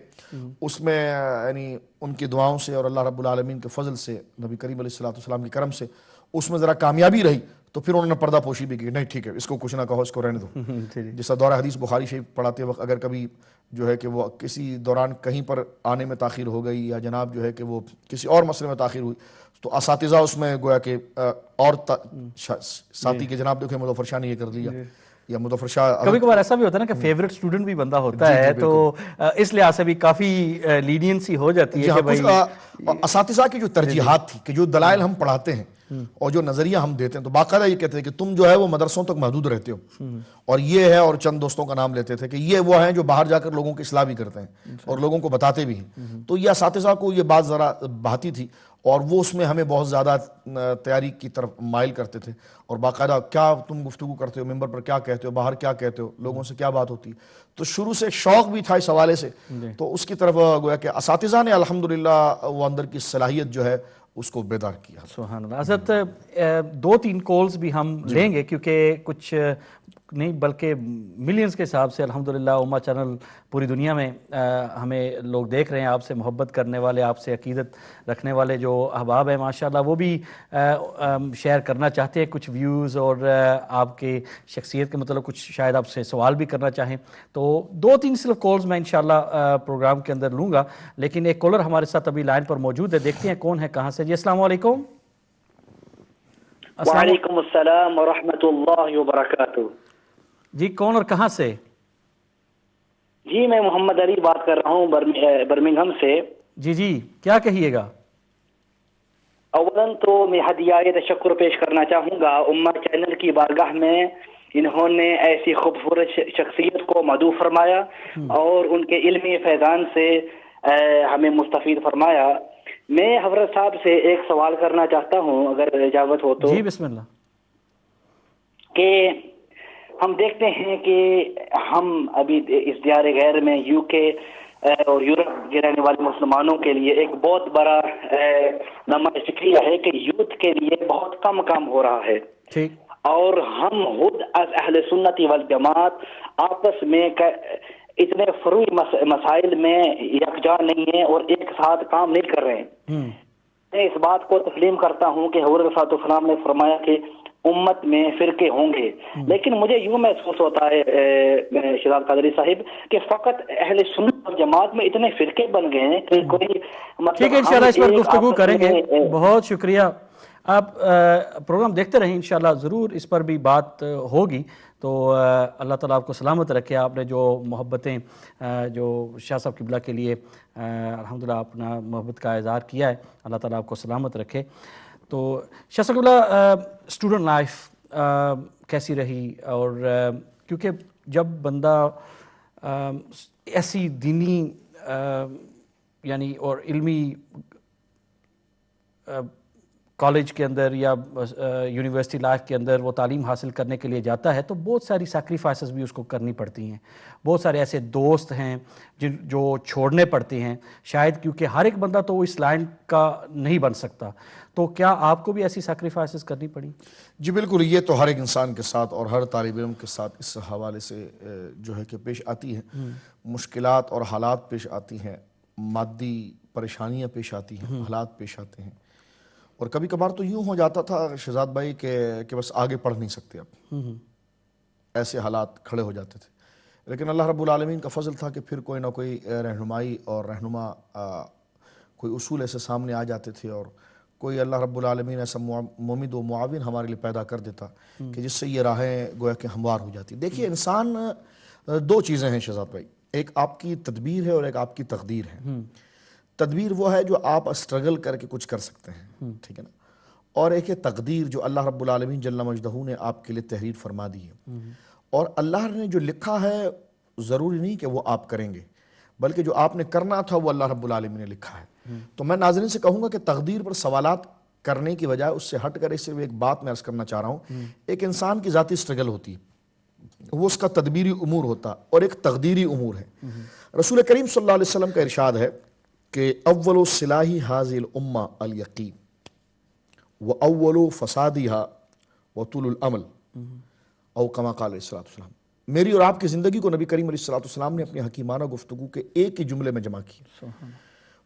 اس میں یعنی ان کی دعاؤں سے اور اللہ رب العالمین کے فضل سے, نبی کریم علیہ السلام کے کرم سے اس میں ذرا کامیابی رہی. تو پھر انہوں نے پردہ پوشی بھی کی, نہیں ٹھیک ہے اس کو کچھ نہ کہو, اس کو رہنے دو. جیسا دورہ حدیث بخاری شریف پڑھاتے وقت اگر کبھی جو ہے کہ وہ کسی دوران کہیں پر آنے میں تاخیر ہو گئی یا جناب جو ہے کہ وہ کسی اور مسئلے میں تاخیر ہوئی, تو اساتذہ اس میں گویا کہ اور ساتھی کے جناب دیکھیں مظفر شاہ نے یہ کر لیا, یا مظفر شاہ. کبھی کبھار ایسا بھی ہوتا ہے نا کہ فیورٹ اسٹوڈنٹ بھی بندہ ہوتا ہے, تو اس لحاظ سے بھی کافی لینینسی ہو جاتی ہے. کچھ اساتذہ کی جو ترجیحات تھی کہ جو دلائل ہم پڑھاتے ہیں اور جو نظریہ ہم دیتے ہیں, تو باقاعدہ یہ کہتے ہیں کہ تم جو ہے وہ مدرسوں تک محدود رہتے ہو, اور یہ ہے, اور چند دوستوں کا نام لیتے تھے کہ یہ وہ ہیں جو باہر جا کر لوگوں کی اصلاح بھی کرتے ہیں اور لوگوں کو بتاتے بھی ہیں. تو یہ اساتذہ کو یہ بات ذرا بھاتی تھی, اور وہ اس میں ہمیں بہت زیادہ تیاری کی طرف مائل کرتے تھے, اور باقاعدہ کیا تم گفتگو کرتے ہو, ممبر پر کیا کہتے ہو, باہر کیا کہتے ہو, لوگوں سے کیا بات ہوتی ہے. تو شروع سے شوق بھی تھا اس حوالے سے, تو اس کی طرف گویا کہ اساتذہ نے الحمدللہ وہ اندر کی صلاحیت جو ہے اس کو بیدار کیا. سبحان اللہ. حضرت 2-3 کالز بھی ہم لیں گے کیونکہ کچھ نہیں بلکہ ملینز کے حساب سے الحمدللہ امہ چینل پوری دنیا میں ہمیں لوگ دیکھ رہے ہیں. آپ سے محبت کرنے والے, آپ سے عقیدت رکھنے والے جو احباب ہیں ماشاءاللہ, وہ بھی شیئر کرنا چاہتے ہیں کچھ ویوز اور آپ کے شخصیت کے مطلب کچھ شاید آپ سے سوال بھی کرنا چاہیں. تو 2-3 صرف کالز میں انشاءاللہ پروگرام کے اندر لوں گا, لیکن ایک کالر ہمارے ساتھ ابھی لائن پر موجود ہے. دیکھتے ہیں کون ہے, کہاں سے. جی السلام علیکم. وعلیکم السلام ورحمۃ اللہ وبرکاتہ. جی کون اور کہاں سے؟ جی میں محمد علی بات کر رہا ہوں برمنگھم سے. جی جی کیا کہیے گا؟ اولاً تو میں ہدیۂ تشکر پیش کرنا چاہوں گا امہ چینل کی بارگاہ میں. انہوں نے ایسی خوبصورت شخصیت کو مدعو فرمایا اور ان کے علمی فیضان سے ہمیں مستفید فرمایا. میں حضرت صاحب سے ایک سوال کرنا چاہتا ہوں اگر اجازت ہو تو. جی بسم اللہ. کہ ہم دیکھتے ہیں کہ ہم ابھی اس دیار غیر میں یو کے اور یورپ کے رہنے والے مسلمانوں کے لیے ایک بہت بڑا نمائش فکریہ ہے کہ یوتھ کے لیے بہت کم کام ہو رہا ہے. ٹھیک. اور ہم خود از اہل سنت والجماعت آپس میں اتنے فروعی مسائل میں یکجا نہیں ہیں اور ایک ساتھ کام نہیں کر رہے ہیں. میں اس بات کو تسلیم کرتا ہوں کہ حضرت صلی اللہ علیہ وسلم نے فرمایا کہ امت میں فرقے ہوں گے, لیکن مجھے یوں محسوس ہوتا ہے شہزاد قادری صاحب کہ فقط اہل سنت اور جماعت میں اتنے فرقے بن گئے ہیں کہ کوئی ٹھیک ہے انشاءاللہ اس پر گفتگو کریں گے. بہت شکریہ. آپ پروگرام دیکھتے رہیں انشاءاللہ ضرور اس پر بھی بات ہوگی. تو اللہ تعالیٰ آپ کو سلامت رکھے. آپ نے جو محبتیں جو شاہ صاحب قبلہ کے لیے الحمدللہ اپنا محبت کا اظہار کیا ہے, اللہ تعالیٰ آپ کو سلامت رکھے. تو شاہ صاحب قبلہ اسٹوڈنٹ لائف کیسی رہی؟ اور کیونکہ جب بندہ ایسی دینی یعنی اور علمی کالج کے اندر یا یونیورسٹی لائف کے اندر وہ تعلیم حاصل کرنے کے لیے جاتا ہے تو بہت ساری سیکریفائسز بھی اس کو کرنی پڑتی ہیں. بہت سارے ایسے دوست ہیں جو چھوڑنے پڑتے ہیں شاید, کیونکہ ہر ایک بندہ تو اس لائن کا نہیں بن سکتا. تو کیا آپ کو بھی ایسی سیکریفائسز کرنی پڑی؟ جی بالکل, یہ تو ہر ایک انسان کے ساتھ اور ہر طالب علم کے ساتھ اس حوالے سے جو ہے کہ پیش آتی ہیں. مشکلات اور حالات پیش آتی ہیں, مادی پریشانیاں پیش آتی ہیں, حالات پیش آتے ہیں. اور کبھی کبھار تو یوں ہو جاتا تھا شہزاد بھائی کہ بس آگے پڑھ نہیں سکتے اب, ایسے حالات کھڑے ہو جاتے تھے. لیکن اللہ رب العالمین کا فضل تھا کہ پھر کوئی نہ کوئی رہنمائی اور رہنما کوئی اصول ایسے سامنے آ جاتے تھے, اور کوئی اللہ رب العالمین ایسا مومد و معاون ہمارے لیے پیدا کر دیتا کہ جس سے یہ راہیں گویا کہ ہموار ہو جاتی. دیکھیے انسان 2 چیزیں ہیں شہزاد بھائی, ایک آپ کی تدبیر ہے اور ایک آپ کی تقدیر ہے. تدبیر وہ ہے جو آپ اسٹرگل کر کے کچھ کر سکتے ہیں, ٹھیک ہے نا, اور ایک ہے تقدیر جو اللہ رب العالمین جل مجدہ نے آپ کے لیے تحریر فرما دی ہے. اور اللہ نے جو لکھا ہے ضروری نہیں کہ وہ آپ کریں گے, بلکہ جو آپ نے کرنا تھا وہ اللہ رب العالمین نے لکھا ہے. تو میں ناظرین سے کہوں گا کہ تقدیر پر سوالات کرنے کی بجائے اس سے ہٹ کر صرف ایک بات میں عرض کرنا چاہ رہا ہوں. ایک انسان کی ذاتی اسٹرگل ہوتی ہے, وہ اس کا تدبیری امور ہوتا, اور ایک تقدیری امور ہے. رسول کریم صلی اللہ علیہ وسلم کا ارشاد ہے کہ اول صلاح هذه الامہ الیقین واول فسادها وطول العمل او کما قال علیہ الصلوۃ والسلام. میری اور آپ کی زندگی کو نبی کریم علیہ الصلوۃ والسلام نے اپنی حکیمانہ گفتگو کے ایک ہی جملے میں جمع کی.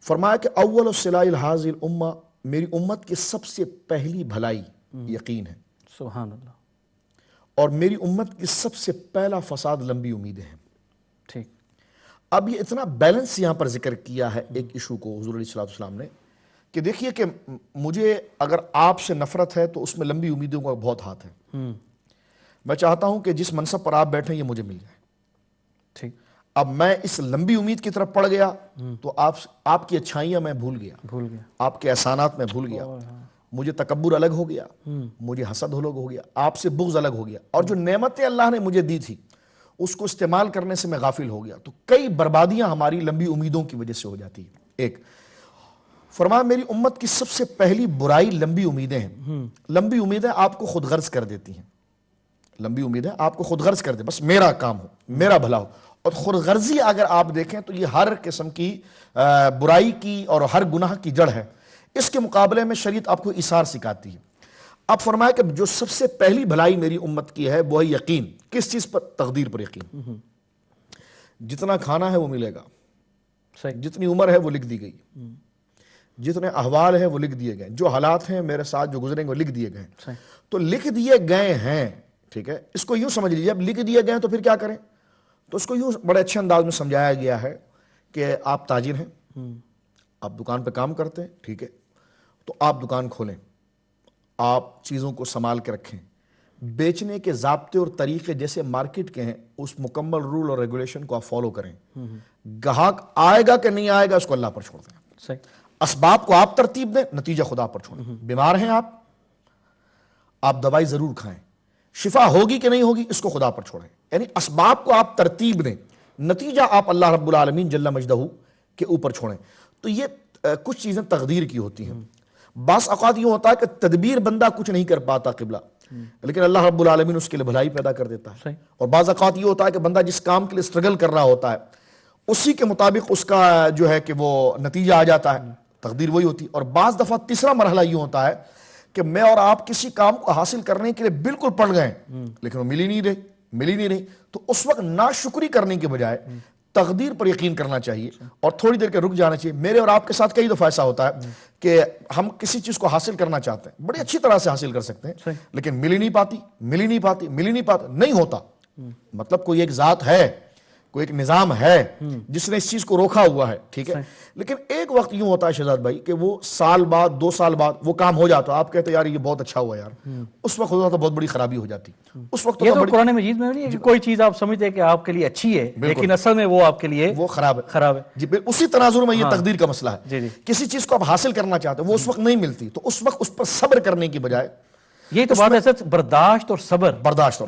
فرمایا کہ اول صلاح هذه الامہ, میری امت کی سب سے پہلی بھلائی یقین ہے. سبحان اللہ. اور میری امت کی سب سے پہلا فساد لمبی امیدیں ہیں. ٹھیک. اب یہ اتنا بیلنس یہاں پر ذکر کیا ہے ایک ایشو کو حضور علیہ الصلوۃ والسلام نے, کہ دیکھیے کہ مجھے اگر آپ سے نفرت ہے تو اس میں لمبی امیدوں کا بہت ہاتھ ہے. میں چاہتا ہوں کہ جس منصب پر آپ بیٹھیں یہ مجھے مل جائے. ٹھیک. اب میں اس لمبی امید کی طرف پڑ گیا تو آپ کی اچھائیاں میں بھول گیا, آپ کے احسانات میں بھول گیا, مجھے تکبر الگ ہو گیا, مجھے حسد الگ ہو گیا, آپ سے بغض الگ ہو گیا, اور جو نعمتیں اللہ نے مجھے دی تھی اس کو استعمال کرنے سے میں غافل ہو گیا. تو کئی بربادیاں ہماری لمبی امیدوں کی وجہ سے ہو جاتی ہیں. ایک فرمایا میری امت کی سب سے پہلی برائی لمبی امیدیں ہیں. لمبی امیدیں آپ کو خود غرض کر دیتی ہیں. لمبی امیدیں آپ کو خود غرض کر دے, بس میرا کام ہو, میرا بھلا ہو. اور خود غرضی اگر آپ دیکھیں تو یہ ہر قسم کی برائی کی اور ہر گناہ کی جڑ ہے. اس کے مقابلے میں شریعت آپ کو ایثار سکھاتی ہے. اب فرمایا کہ جو سب سے پہلی بھلائی میری امت کی ہے وہ ہے یقین. کس چیز پر؟ تقدیر پر یقین. جتنا کھانا ہے وہ ملے گا, جتنی عمر ہے وہ لکھ دی گئی, جتنے احوال ہیں وہ لکھ دیے گئے, جو حالات ہیں میرے ساتھ جو گزریں گے وہ لکھ دیے گئے ہیں. تو لکھ دیے گئے ہیں, ٹھیک ہے, اس کو یوں سمجھ لیجیے. اب لکھ دیے گئے ہیں تو پھر کیا کریں؟ تو اس کو یوں بڑے اچھے انداز میں سمجھایا گیا ہے کہ آپ تاجر ہیں, آپ دکان پہ کام کرتے ہیں, ٹھیک ہے, تو آپ دکان کھولیں, آپ چیزوں کو سنبھال کے رکھیں, بیچنے کے ضابطے اور طریقے جیسے مارکیٹ کے ہیں اس مکمل رول اور ریگولیشن کو آپ فالو کریں. گاہک آئے گا کہ نہیں آئے گا اس کو اللہ پر چھوڑ دیں. اسباب کو آپ ترتیب دیں, نتیجہ خدا پر چھوڑیں. بیمار ہیں آپ دوائی ضرور کھائیں, شفا ہوگی کہ نہیں ہوگی اس کو خدا پر چھوڑیں. یعنی اسباب کو آپ ترتیب دیں, نتیجہ آپ اللہ رب العالمین جل مجدہ کے اوپر چھوڑیں. تو یہ کچھ چیزیں تقدیر کی ہوتی ہیں. بعض اوقات یوں ہوتا ہے کہ تدبیر بندہ کچھ نہیں کر پاتا قبلہ, لیکن اللہ رب العالمین اس کے لیے بھلائی پیدا کر دیتا ہے. اور بعض اوقات یہ ہوتا ہے کہ بندہ جس کام کے لیے اسٹرگل کر رہا ہوتا ہے اسی کے مطابق اس کا جو ہے کہ وہ نتیجہ آ جاتا ہے, تقدیر وہی ہوتی ہے. اور بعض دفعہ تیسرا مرحلہ یہ ہوتا ہے کہ میں اور آپ کسی کام کو حاصل کرنے کے لیے بالکل پڑ گئے لیکن وہ مل ہی نہیں رہی, تو اس وقت ناشکری کرنے کے بجائے تقدیر پر یقین کرنا چاہیے اور تھوڑی دیر کے رک جانا چاہیے. میرے اور آپ کے ساتھ کئی دفعہ ایسا ہوتا ہے کہ ہم کسی چیز کو حاصل کرنا چاہتے ہیں, بڑی اچھی طرح سے حاصل کر سکتے ہیں, لیکن مل ہی نہیں پاتی, نہیں ہوتا. مطلب کوئی ایک ذات ہے, کوئی ایک نظام ہے جس نے اس چیز کو روکا ہوا ہے, ٹھیک ہے, لیکن ایک وقت یوں ہوتا ہے شہزاد بھائی کہ وہ سال بعد 2 سال بعد وہ کام ہو جاتا, آپ کہتے ہیں یار یہ بہت اچھا ہوا یار, اس وقت ہوتا تو بہت بڑی خرابی ہو جاتی. اس وقت یہ تو قرآن مجید میں نہیں ہے کہ کوئی چیز آپ سمجھتے ہیں کہ آپ کے لیے اچھی ہے لیکن اصل میں وہ آپ کے لیے وہ خراب ہے. جی اسی تناظر میں یہ تقدیر کا مسئلہ ہے. کسی چیز کو آپ حاصل کرنا چاہتے ہیں وہ اس وقت نہیں ملتی, تو اس وقت اس پر صبر کرنے کی بجائے یہ تو بات ہے برداشت اور صبر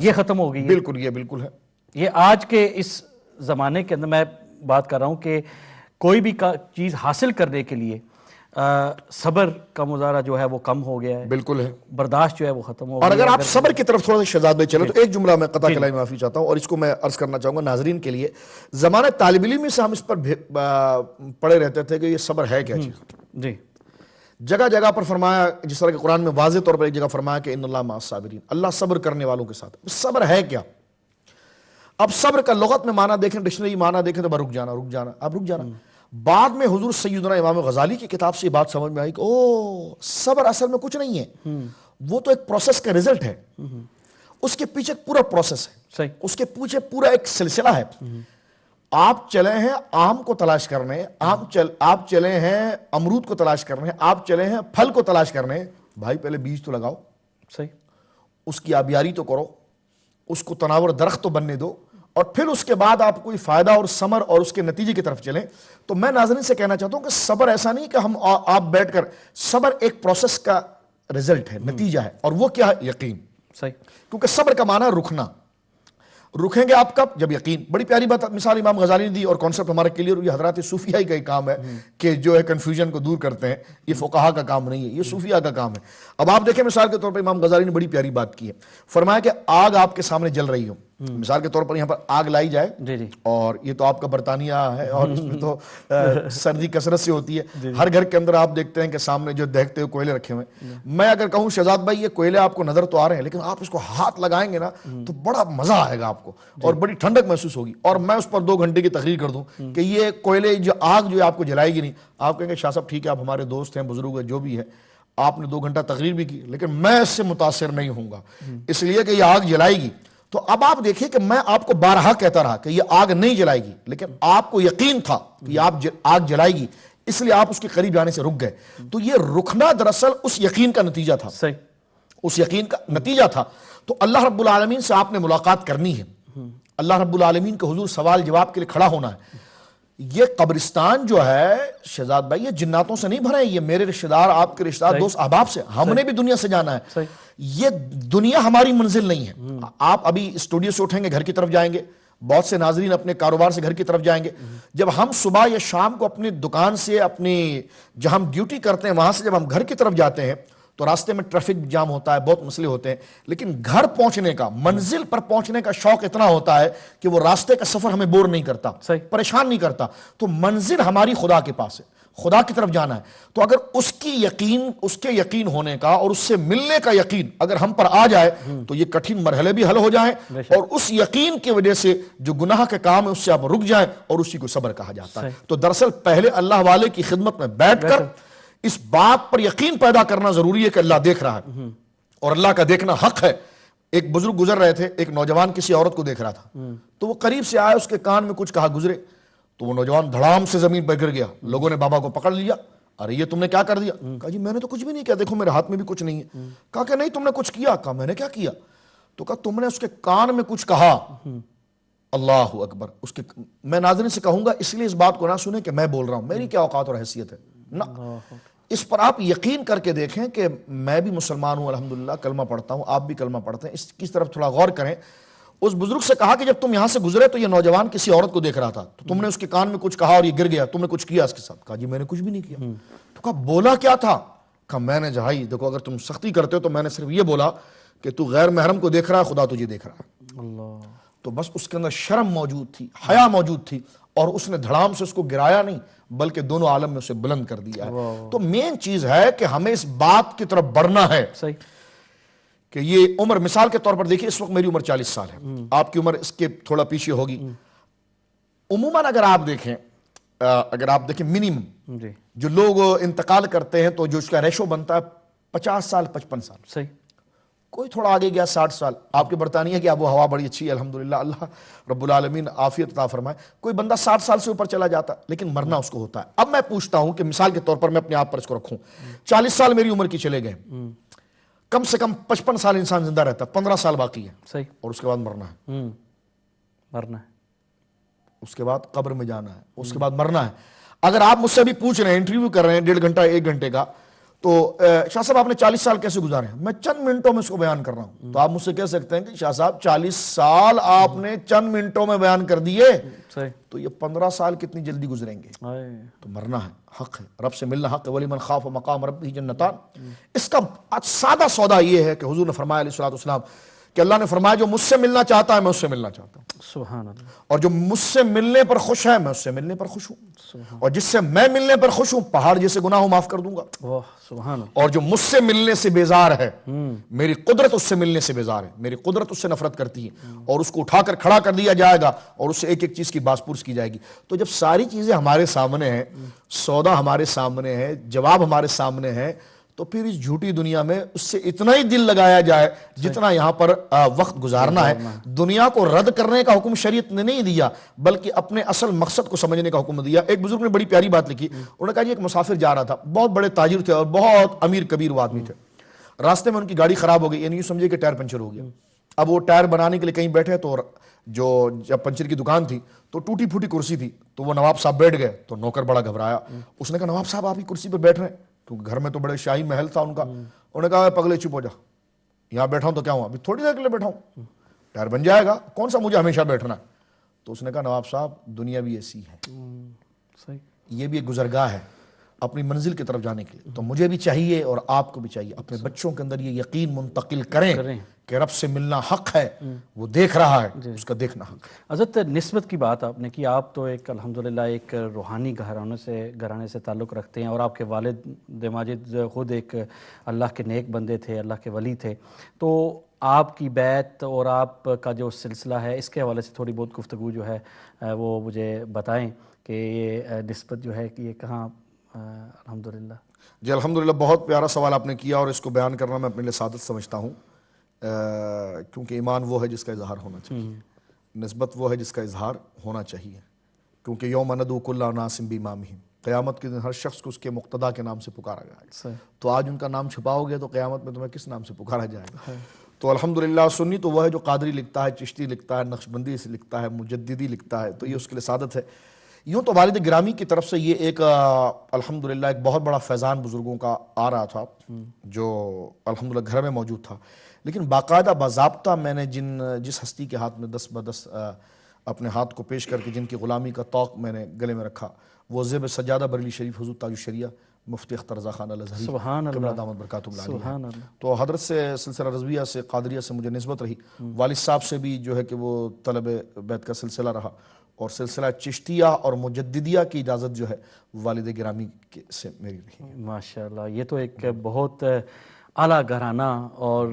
یہ ختم ہو گئی. بالکل یہ بالکل ہے. یہ آج کے اس زمانے کے اندر میں بات کر رہا ہوں کہ کوئی بھی چیز حاصل کرنے کے لیے صبر کا مظاہرہ جو ہے وہ کم ہو گیا ہے. بالکل ہے. برداشت جو ہے وہ ختم ہو گیا. اور اگر آپ صبر کی طرف تھوڑا سا شہزاد بھائی چلے تو ایک جملہ میں قطع کلائی معافی چاہتا ہوں اور اس کو میں عرض کرنا چاہوں گا ناظرین کے لیے. زمانہ طالب علم سے ہم اس پر پڑھے رہتے تھے کہ یہ صبر ہے کیا چیز. جی جگہ جگہ پر فرمایا, جس طرح کہ قرآن میں واضح طور پر ایک جگہ فرمایا کہ ان اللہ مع الصابرین, اللہ صبر کرنے والوں کے ساتھ. صبر ہے کیا؟ اب صبر کا لغت میں معنی دیکھیں, ڈکشنری معنی دیکھیں تو رک جانا. بعد میں حضور سیدنا امام غزالی کی کتاب سے یہ بات سمجھ میں آئی کہ صبر اصل میں کچھ نہیں ہے, وہ تو ایک پروسیس کا رزلٹ ہے. اس کے پیچھے پورا پروسیس ہے, اس کے پیچھے پورا ایک سلسلہ ہے. آپ چلے ہیں آم کو تلاش کرنے, آپ چلے ہیں امرود کو تلاش کرنے, آپ چلے ہیں پھل کو تلاش کرنے. بھائی پہلے بیج تو لگاؤ, اس کی آبیاری تو کرو, اس کو تناور درخت تو بننے دو, اور پھر اس کے بعد آپ کوئی فائدہ اور ثمر اور اس کے نتیجے کی طرف چلیں. تو میں ناظرین سے کہنا چاہتا ہوں کہ صبر ایسا نہیں کہ ہم آپ بیٹھ کر, صبر ایک پروسیس کا رزلٹ ہے, نتیجہ ہے, اور وہ کیا ہے؟ یقین. کیونکہ صبر کا معنی ہے رکنا. رکیں گے آپ کب؟ جب یقین. بڑی پیاری بات مثال امام غزالی نے دی اور کانسیپٹ ہمارا کلیئر. یہ حضرات صوفیائی کا ہی کام ہے کہ جو ہے کنفیوژن کو دور کرتے ہیں. یہ فقہا کا کام نہیں ہے, یہ صوفیہ کا کام ہے. اب آپ دیکھیں مثال کے طور پر امام غزالی نے بڑی پیاری بات کی ہے. فرمایا کہ آگ آپ کے سامنے جل رہی ہو, مثال کے طور پر یہاں پر آگ لائی جائے, اور یہ تو آپ کا برطانیہ ہے اور اس میں تو سردی کثرت سے ہوتی ہے. ہر گھر کے اندر آپ دیکھتے ہیں کہ سامنے جو دہتے ہوئے کوئلے رکھے ہوئے. میں اگر کہوں شہزاد بھائی یہ کوئلے آپ کو نظر تو آ رہے ہیں, لیکن آپ اس کو ہاتھ لگائیں گے نا تو بڑا مزہ آئے گا آپ کو اور بڑی ٹھنڈک محسوس ہوگی. اور میں اس پر 2 گھنٹے کی تقریر کر دوں کہ یہ کوئلے جو آگ جو آپ کو جلائے گی نہیں, آپ کہیں گے شاہ صاحب ٹھیک ہے آپ ہمارے دوست ہیں, بزرگ ہیں, جو بھی ہے, آپ نے 2 گھنٹہ تقریر بھی کی, لیکن میں اس سے متاثر نہیں ہوں گا اس لیے کہ یہ آگ جلائے گی. تو اب آپ دیکھیں کہ میں آپ کو بارہا کہتا رہا کہ یہ آگ نہیں جلائے گی, لیکن آپ کو یقین تھا کہ یہ آگ جلائے گی, اس لیے آپ اس کے قریب جانے سے رک گئے. تو یہ رکنا دراصل اس یقین کا نتیجہ تھا, اس یقین کا نتیجہ تھا. تو اللہ رب العالمین سے آپ نے ملاقات کرنی ہے, اللہ رب العالمین کے حضور سوال جواب کے لیے کھڑا ہونا ہے. یہ قبرستان جو ہے شہزاد بھائی یہ جناتوں سے نہیں بھرے, یہ میرے رشتہ دار, آپ کے رشتہ دار, دوست احباب سے, ہم نے بھی دنیا سے جانا ہے. یہ دنیا ہماری منزل نہیں ہے. آپ ابھی اسٹوڈیو سے اٹھیں گے گھر کی طرف جائیں گے, بہت سے ناظرین اپنے کاروبار سے گھر کی طرف جائیں گے. جب ہم صبح یا شام کو اپنی دکان سے, اپنی جہاں ہم ڈیوٹی کرتے ہیں وہاں سے جب ہم گھر کی طرف جاتے ہیں تو راستے میں ٹریفک جام ہوتا ہے, بہت مسئلے ہوتے ہیں, لیکن گھر پہنچنے کا, منزل پر پہنچنے کا شوق اتنا ہوتا ہے کہ وہ راستے کا سفر ہمیں بور نہیں کرتا, پریشان نہیں کرتا. تو منزل ہماری خدا کے پاس ہے, خدا کی طرف جانا ہے. تو اگر اس کے یقین ہونے کا اور اس سے ملنے کا یقین اگر ہم پر آ جائے تو یہ کٹھن مرحلے بھی حل ہو جائیں, اور اس یقین کی وجہ سے جو گناہ کے کام ہے اس سے آپ رک جائیں, اور اسی کو صبر کہا جاتا ہے. تو دراصل پہلے اللہ والے کی خدمت میں بیٹھ کر اس بات پر یقین پیدا کرنا ضروری ہے کہ اللہ دیکھ رہا ہے, اور اللہ کا دیکھنا حق ہے. ایک بزرگ گزر رہے تھے, ایک نوجوان کسی عورت کو دیکھ رہا تھا, تو وہ قریب سے آئے, اس کے کان میں کچھ کہا, گزرے تو وہ نوجوان دھڑام سے زمین پر گر گیا. لوگوں نے بابا کو پکڑ لیا, ارے یہ تم نے کیا کر دیا؟ کہا جی میں نے تو کچھ بھی نہیں کیا, دیکھو میرے ہاتھ میں بھی کچھ نہیں ہے. کہا کہ نہیں تم نے کچھ کیا. کہا میں نے کیا کیا؟ تو کہا تم نے اس کے کان میں کچھ کہا. اللہ اکبر. میں ناظرین سے کہوں گا اس لیے اس بات کو نہ سنیں کہ میں بول رہا ہوں, میری کیا اوقات اور حیثیت ہے, نہ, اس پر آپ یقین کر کے دیکھیں کہ میں بھی مسلمان ہوں الحمدللہ, کلمہ پڑھتا ہوں, آپ بھی کلمہ پڑھتے ہیں, اس کی طرف تھوڑا غور کریں. اس بزرگ سے کہا کہ جب تم یہاں سے گزرے تو یہ نوجوان کسی عورت کو دیکھ رہا تھا, تو تم نے اس کے کان میں کچھ کہا اور یہ گر گیا, تم نے کچھ کیا اس کے ساتھ؟ کہا جی میں نے کچھ بھی نہیں کیا. تو کہا بولا کیا تھا؟ کہا میں نے جہائی, دیکھو اگر تم سختی کرتے ہو تو میں نے صرف یہ بولا کہ تو غیر محرم کو دیکھ رہا ہے, خدا تجھے دیکھ رہا ہے. اللہ. تو بس اس کے اندر شرم موجود تھی, حیا موجود تھی, اور اس نے دھڑام سے اس کو گرایا نہیں بلکہ دونوں عالم میں اسے بلند کر دیا ہے. تو مین چیز ہے کہ ہمیں اس بات کی طرف بڑھنا ہے کہ یہ عمر, مثال کے طور پر دیکھیے اس وقت میری عمر 40 سال ہے, آپ کی عمر اس کے تھوڑا پیچھے ہوگی. عموماً اگر آپ دیکھیں منیمم جو لوگ انتقال کرتے ہیں تو جو اس کا ریشو بنتا ہے 50 سال 55 سال. صحیح. کوئی تھوڑا آگے گیا 60 سال. آپ کے برطانیہ کی آب و ہوا بڑی اچھی ہے الحمدللہ, اللہ رب العالمین عافیت عطا فرمائے. کوئی بندہ 60 سال سے اوپر چلا جاتا لیکن مرنا اس کو ہوتا ہے. اب میں پوچھتا ہوں کہ مثال کے طور پر میں اپنے آپ پر اس کو رکھوں, 40 سال میری عمر کی چلے گئے, کم سے کم 55 سال انسان زندہ رہتا ہے, 15 سال باقی ہے. صحیح. اور اس کے بعد مرنا ہے, مرنا ہے, اس کے بعد قبر میں جانا ہے, اس کے بعد مرنا ہے. اگر آپ مجھ سے بھی پوچھ رہے ہیں, انٹرویو کر رہے ہیں 1.5 گھنٹہ 1 گھنٹے کا, تو شاہ صاحب آپ نے 40 سال کیسے گزارے ہیں؟ میں چند منٹوں میں اس کو بیان کر رہا ہوں. تو آپ مجھ سے کہہ سکتے ہیں کہ شاہ صاحب 40 سال آپ نے چند منٹوں میں بیان کر دیے, تو یہ 15 سال کتنی جلدی گزریں گے. تو مرنا ہے, حق ہے, رب سے ملنا حق ہے. وَلِمَنْ خَافَ مَقَامَ رَبِّهِ جَنَّتَانِ. اس کا سادہ سودا یہ ہے کہ حضور نے فرمایا علیہ الصلوۃ والسلام کہ اللہ نے فرمایا جو مجھ سے ملنا چاہتا ہے میں اس سے ملنا چاہتا ہوں, سبحان اللہ, اور جو مجھ سے ملنے پر خوش ہے میں اس سے ملنے پر خوش ہوں, اور جس سے میں ملنے پر خوش ہوں پہاڑ جیسے گناہ ہوں معاف کر دوں گا. سبحان اللہ. اور جو مجھ سے ملنے سے بیزار ہے, میری قدرت اس سے ملنے سے بیزار ہے, میری قدرت اس سے نفرت کرتی ہے, اور اس کو اٹھا کر کھڑا کر دیا جائے گا اور اس سے ایک ایک چیز کی باز پرس کی جائے گی. تو جب ساری چیزیں ہمارے سامنے ہیں, سودا ہمارے سامنے ہے, جواب ہمارے سامنے ہے, تو پھر اس جھوٹی دنیا میں اس سے اتنا ہی دل لگایا جائے جتنا یہاں پر وقت گزارنا ہے. دنیا کو رد کرنے کا حکم شریعت نے نہیں دیا بلکہ اپنے اصل مقصد کو سمجھنے کا حکم دیا. ایک بزرگ نے بڑی پیاری بات لکھی, انہوں نے کہا جی ایک مسافر جا رہا تھا, بہت بڑے تاجر تھے اور بہت امیر کبیر وہ آدمی تھے. راستے میں ان کی گاڑی خراب ہو گئی, یعنی یوں سمجھے کہ ٹائر پنچر ہو گیا. اب وہ ٹائر بنانے کے لیے کہیں بیٹھے تو جب پنچر کی دکان تھی تو ٹوٹی پھوٹی کرسی تھی, تو وہ نواب صاحب بیٹھ گئے. تو نوکر بڑا گھبرایا, اس نے کہا نواب صاحب آپ ہی کرسی پہ بیٹھ رہے ہیں, کیونکہ گھر میں تو بڑے شاہی محل تھا ان کا. انہوں نے کہا پگلے چپ ہو جا, یہاں بیٹھا ہوں تو کیا ہوں, ابھی تھوڑی دیر کے لیے بیٹھا ہوں, ٹائر بن جائے گا, کون سا مجھے ہمیشہ بیٹھنا ہے. تو اس نے کہا نواب صاحب دنیا بھی ایسی ہے, یہ بھی ایک گزرگاہ ہے اپنی منزل کی طرف جانے کے لیے. تو مجھے بھی چاہیے اور آپ کو بھی چاہیے اپنے بچوں کے اندر یہ یقین منتقل کریں کہ رب سے ملنا حق ہے, وہ دیکھ رہا ہے, اس کا دیکھنا حق ہے. حضرت نسبت کی بات آپ نے کی, آپ تو ایک الحمدللہ ایک روحانی گھرانے سے تعلق رکھتے ہیں, اور آپ کے والد ماجد خود ایک اللہ کے نیک بندے تھے, اللہ کے ولی تھے. تو آپ کی بیعت اور آپ کا جو سلسلہ ہے اس کے حوالے سے تھوڑی بہت گفتگو جو ہے وہ مجھے بتائیں کہ یہ نسبت جو ہے کہ یہ کہاں الحمدللہ. جی الحمدللہ, بہت پیارا سوال آپ نے کیا, اور اس کو بیان کرنا میں اپنے لیے سعادت سمجھتا ہوں, کیونکہ ایمان وہ ہے جس کا اظہار ہونا چاہیے, نسبت وہ ہے جس کا اظہار ہونا چاہیے, کیونکہ یوم ندعو کل اناس بامامہم, قیامت کے دن ہر شخص کو اس کے مقتدا کے نام سے پکارا جائے گا. تو آج ان کا نام چھپاؤ گے تو قیامت میں تمہیں کس نام سے پکارا جائے گا. تو الحمدللہ سنی تو وہ ہے جو قادری لکھتا ہے, چشتی لکھتا ہے, نقشبندی سے لکھتا ہے, مجددی لکھتا ہے, تو یہ اس کے لیے سعادت ہے. یوں تو والد گرامی کی طرف سے یہ ایک الحمدللہ ایک بہت بڑا فیضان بزرگوں کا آ رہا تھا جو الحمدللہ گھر میں موجود تھا, لیکن باقاعدہ باضابطہ میں نے جس ہستی کے ہاتھ میں 10 بدس اپنے ہاتھ کو پیش کر کے جن کی غلامی کا توق میں نے گلے میں رکھا, وہ زیب سجادہ بریلی شریف حضور تاج الشریعہ مفتی اختر رضا خان الازہری قبلہ دامت برکاتہ اللہ علیہ. تو حضرت سے سلسلہ رضویہ سے قادریہ سے مجھے نسبت رہی, والد صاحب سے بھی جو ہے کہ وہ طلب بیت کا سلسلہ رہا, اور سلسلہ چشتیہ اور مجددیہ کی اجازت جو ہے والد گرامی سے میری رہی. ماشاءاللہ، یہ تو ایک بہت اعلیٰ گھرانہ اور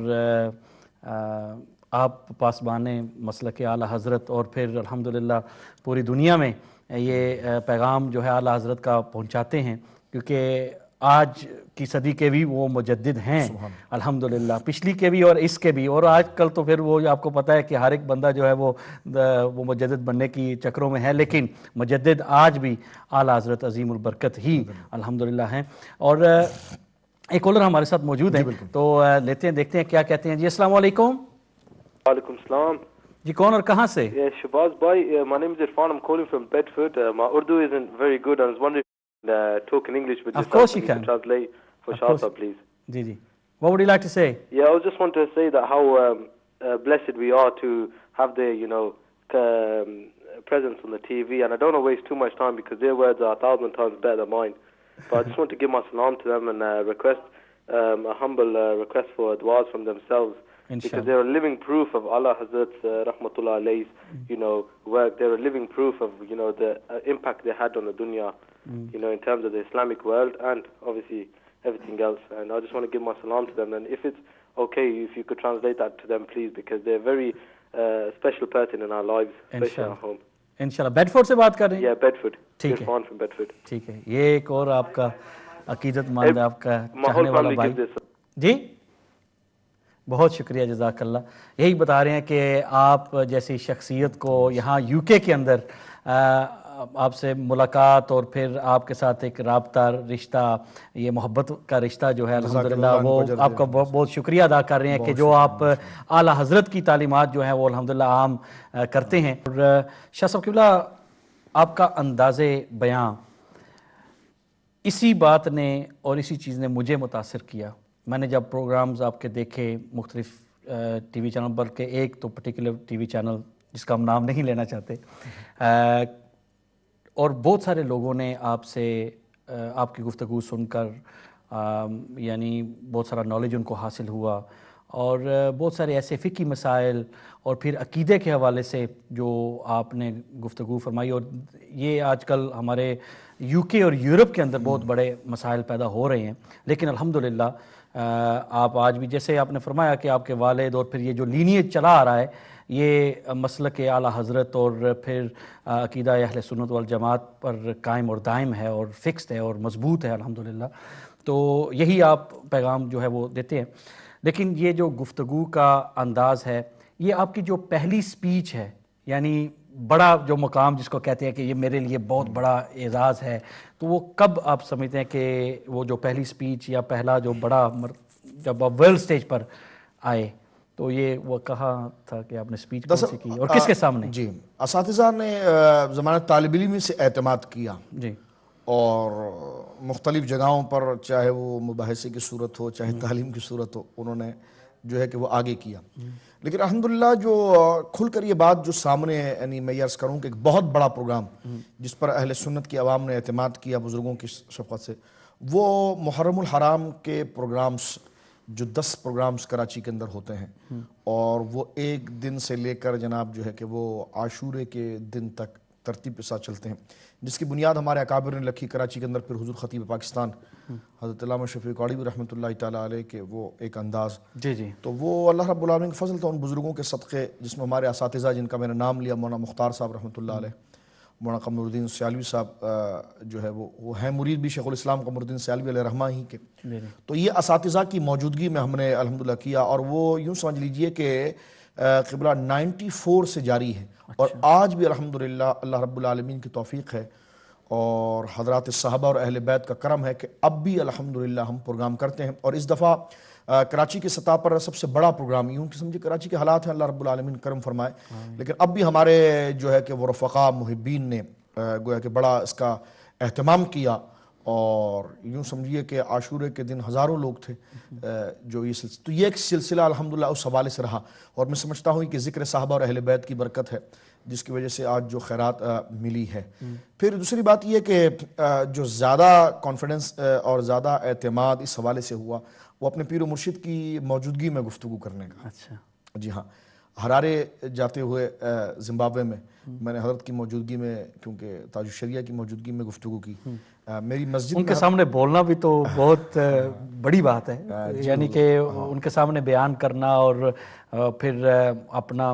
آپ پاسبان مسلک اعلیٰ حضرت، اور پھر الحمدللہ پوری دنیا میں یہ پیغام جو ہے اعلیٰ حضرت کا پہنچاتے ہیں، کیونکہ آج کی صدی کے بھی وہ مجدد ہیں الحمدللہ، پچھلی کے بھی اور اس کے بھی، اور آج کل تو پھر وہ آپ کو پتہ ہے کہ ہر ایک بندہ جو ہے وہ مجدد بننے کی چکروں میں ہے، لیکن مجدد آج بھی اعلیٰ حضرت عظیم البرکت ہی الحمدللہ ہیں. اور ایک کالر ہمارے ساتھ موجود ہیں، تو لیتے ہیں، دیکھتے ہیں کیا کہتے ہیں. جی السلام علیکم. وعلیکم السلام. جی کون اور کہاں سے؟ شہباز بھائی, my name is Irfan. I'm calling from Bedford. My Urdu isn't very good. I was wondering talk in English, but of just course you to can translate for Shahza, please. Ji. What would you like to say? Yeah, I just want to say that how blessed we are to have their, presence on the TV, and I don't want to waste too much time because their words are 1,000 times better than mine. But I just want to give my salam to them and request a humble request for du'as from themselves. Because they're a living proof of Allah Hazrat's Rahmatullah alayhi's, work. They're a living proof of, the impact they had on the dunya, in terms of the Islamic world and obviously everything else. And I just want to give my salam to them. And if it's okay, if you could translate that to them, please, because they're a very special person in our lives, especially in our home. انشاءاللہ. بیڈفورڈ سے بات کر رہے ہیں؟ Yeah, Bedford. ٹھیک ہے. Irfan from Bedford. ٹھیک ہے. یہ ایک اور آپ کا عقیدت مند آپ کا چاہنے والا بھائی. جی بہت شکریہ, جزاک اللہ. یہی بتا رہے ہیں کہ آپ جیسی شخصیت کو یہاں یو کے اندر آپ سے ملاقات اور پھر آپ کے ساتھ ایک رابطہ رشتہ, یہ محبت کا رشتہ جو ہے الحمدللہ وہ آپ کا بہت بہت شکریہ ادا کر رہے ہیں کہ جو آپ اعلیٰ حضرت کی تعلیمات جو ہیں وہ الحمدللہ عام کرتے ہیں. اور شاہ صاحب قبلہ, آپ کا انداز بیاں اسی بات نے اور اسی چیز نے مجھے متاثر کیا. میں نے جب پروگرامز آپ کے دیکھے مختلف ٹی وی چینل, بلکہ ایک تو پرٹیکولر ٹی وی چینل جس کا ہم نام نہیں لینا چاہتے, اور بہت سارے لوگوں نے آپ سے آپ کی گفتگو سن کر یعنی بہت سارا نالج ان کو حاصل ہوا, اور بہت سارے ایسے فقہی مسائل اور پھر عقیدے کے حوالے سے جو آپ نے گفتگو فرمائی. اور یہ آج کل ہمارے یو کے اور یورپ کے اندر بہت بڑے مسائل پیدا ہو رہے ہیں, لیکن الحمدللہ آپ آج بھی جیسے آپ نے فرمایا کہ آپ کے والد اور پھر یہ جو لینیج چلا آ رہا ہے یہ مسلک اعلیٰ حضرت اور پھر عقیدہ اہل سنت والجماعت پر قائم اور دائم ہے اور فکسڈ ہے اور مضبوط ہے الحمدللہ. تو یہی آپ پیغام جو ہے وہ دیتے ہیں. لیکن یہ جو گفتگو کا انداز ہے, یہ آپ کی جو پہلی سپیچ ہے, یعنی بڑا جو مقام جس کو کہتے ہیں کہ یہ میرے لیے بہت بڑا اعزاز ہے, تو وہ کب آپ سمجھتے ہیں کہ وہ جو پہلی سپیچ یا پہلا جو بڑا جب آپ ورلڈ سٹیج پر آئے تو یہ وہ کہاں تھا کہ آپ نے سپیچ کون سی کی اور کس کے سامنے؟ جی, اساتذہ نے زمانہ طالب علمی سے اعتماد کیا جی, اور مختلف جگہوں پر, چاہے وہ مباحثے کی صورت ہو چاہے تعلیم کی صورت ہو, انہوں نے جو ہے کہ وہ آگے کیا. لیکن الحمدللہ جو کھل کر یہ بات جو سامنے ہے, یعنی میں عرض کروں کہ ایک بہت بڑا پروگرام جس پر اہل سنت کی عوام نے اعتماد کیا بزرگوں کی شفقت سے, وہ محرم الحرام کے پروگرامز جو 10 پروگرامز کراچی کے اندر ہوتے ہیں, اور وہ ایک دن سے لے کر جناب جو ہے کہ وہ عاشورے کے دن تک ترتیب کے ساتھ چلتے ہیں, جس کی بنیاد ہمارے اکابر نے رکھی کراچی کے اندر. پھر حضور خطیب پاکستان حضرت علامہ شفیق قاڑی رحمۃ اللہ تعالیٰ علیہ کے وہ ایک انداز, جی تو وہ اللہ رب العالمین کا فضل تھا ان بزرگوں کے صدقے, جس میں ہمارے اساتذہ جن کا میں نے نام لیا, مولانا مختار صاحب رحمۃ اللہ علیہ, مولانا قمر الدین سیالوی صاحب جو ہے وہ ہیں مرید بھی شیخ الاسلام قمر الدین سیالوی علیہ رحمہ ہی کے. تو یہ اساتذہ کی موجودگی میں ہم نے الحمدللہ کیا, اور وہ یوں سمجھ لیجئے کہ قبلہ 94 سے جاری ہے, اور آج بھی الحمدللہ اللہ رب العالمین کی توفیق ہے اور حضرات صحابہ اور اہل بیت کا کرم ہے کہ اب بھی الحمدللہ ہم پروگرام کرتے ہیں. اور اس دفعہ کراچی کی سطح پر سب سے بڑا پروگرام, یوں کہ سمجھے کراچی کے حالات ہیں, اللہ رب العالمین کرم فرمائے, لیکن اب بھی ہمارے جو ہے کہ وہ رفقا محبین نے گویا کہ بڑا اس کا اہتمام کیا, اور یوں سمجھیے کہ عاشورے کے دن ہزاروں لوگ تھے جو یہ سلسلہ, تو یہ ایک سلسلہ الحمدللہ اس حوالے سے رہا. اور میں سمجھتا ہوں کہ ذکر صحابہ اور اہل بیت کی برکت ہے جس کی وجہ سے آج جو خیرات ملی ہے. پھر دوسری بات یہ کہ جو زیادہ کانفیڈنس اور زیادہ اعتماد اس حوالے سے ہوا وہ اپنے پیر و مرشد کی موجودگی میں گفتگو کرنے کا. اچھا, جی ہاں, ہرارے جاتے ہوئے زمبابوے میں میں نے حضرت کی موجودگی میں، کیونکہ تاج الشریعہ کی موجودگی میں گفتگو کی. میری مسجد ان کے سامنے بولنا بھی تو بہت بڑی بات ہے، یعنی کہ ان کے سامنے بیان کرنا اور پھر اپنا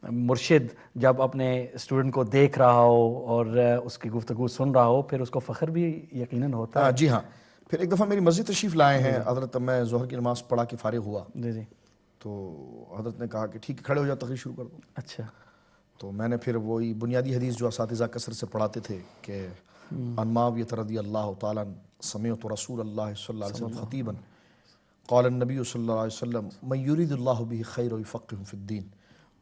مرشد جب اپنے اسٹوڈنٹ کو دیکھ رہا ہو اور اس کی گفتگو سن رہا ہو، پھر اس کو فخر بھی یقیناً ہوتا ہے. جی ہاں. پھر ایک دفعہ میری مسجد تشریف لائے ہیں حضرت، میں ظہر کی نماز پڑھا کے فارغ ہوا. جی تو حضرت نے کہا کہ ٹھیک ہے کھڑے ہو جاؤ، تقریر شروع کر دو. اچھا. تو میں نے پھر وہی بنیادی حدیث جو اساتذہ کثرت سے پڑھاتے تھے کہ عن معاویہ رضی اللہ تعالیٰ سمعت رسول اللہ صلی اللہ علیہ وسلم خطیبا قال النبی صلی اللہ علیہ وسلم من یرید اللہ به خیر یفقهہ فی الدین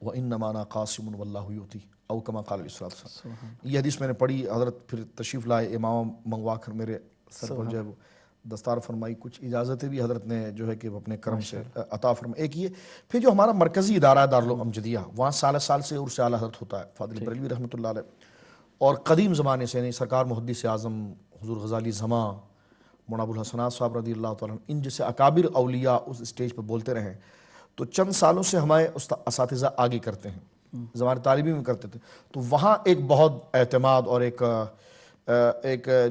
وانما انا قاسم واللہ یؤتی او کما قال علیہ الصلوۃ والسلام. یہ حدیث میں نے پڑھی. حضرت پھر تشریف لائے، امام منگوا کر میرے سر پر جو ہے وہ دستار فرمائی. کچھ اجازتیں بھی حضرت نے جو ہے کہ اپنے کرم سے عطا فرمائی. ایک یہ پھر جو ہمارا مرکزی ادارہ دارالعلوم امجدیہ، وہاں سال سے عرس اعلیٰ حضرت ہوتا ہے فاضل بریلوی رحمۃ اللہ علیہ، اور قدیم زمانے سے یعنی سرکار محدث اعظم حضور غزالی زماں، مولانا ابوالحسنات صاحب رضی اللہ تعالیٰ عنہ، ان جیسے اکابر اولیاء اس اسٹیج پہ بولتے رہے. تو چند سالوں سے ہمارے اساتذہ آگے کرتے ہیں، زمانے طالبی میں کرتے تھے. تو وہاں ایک بہت اعتماد اور ایک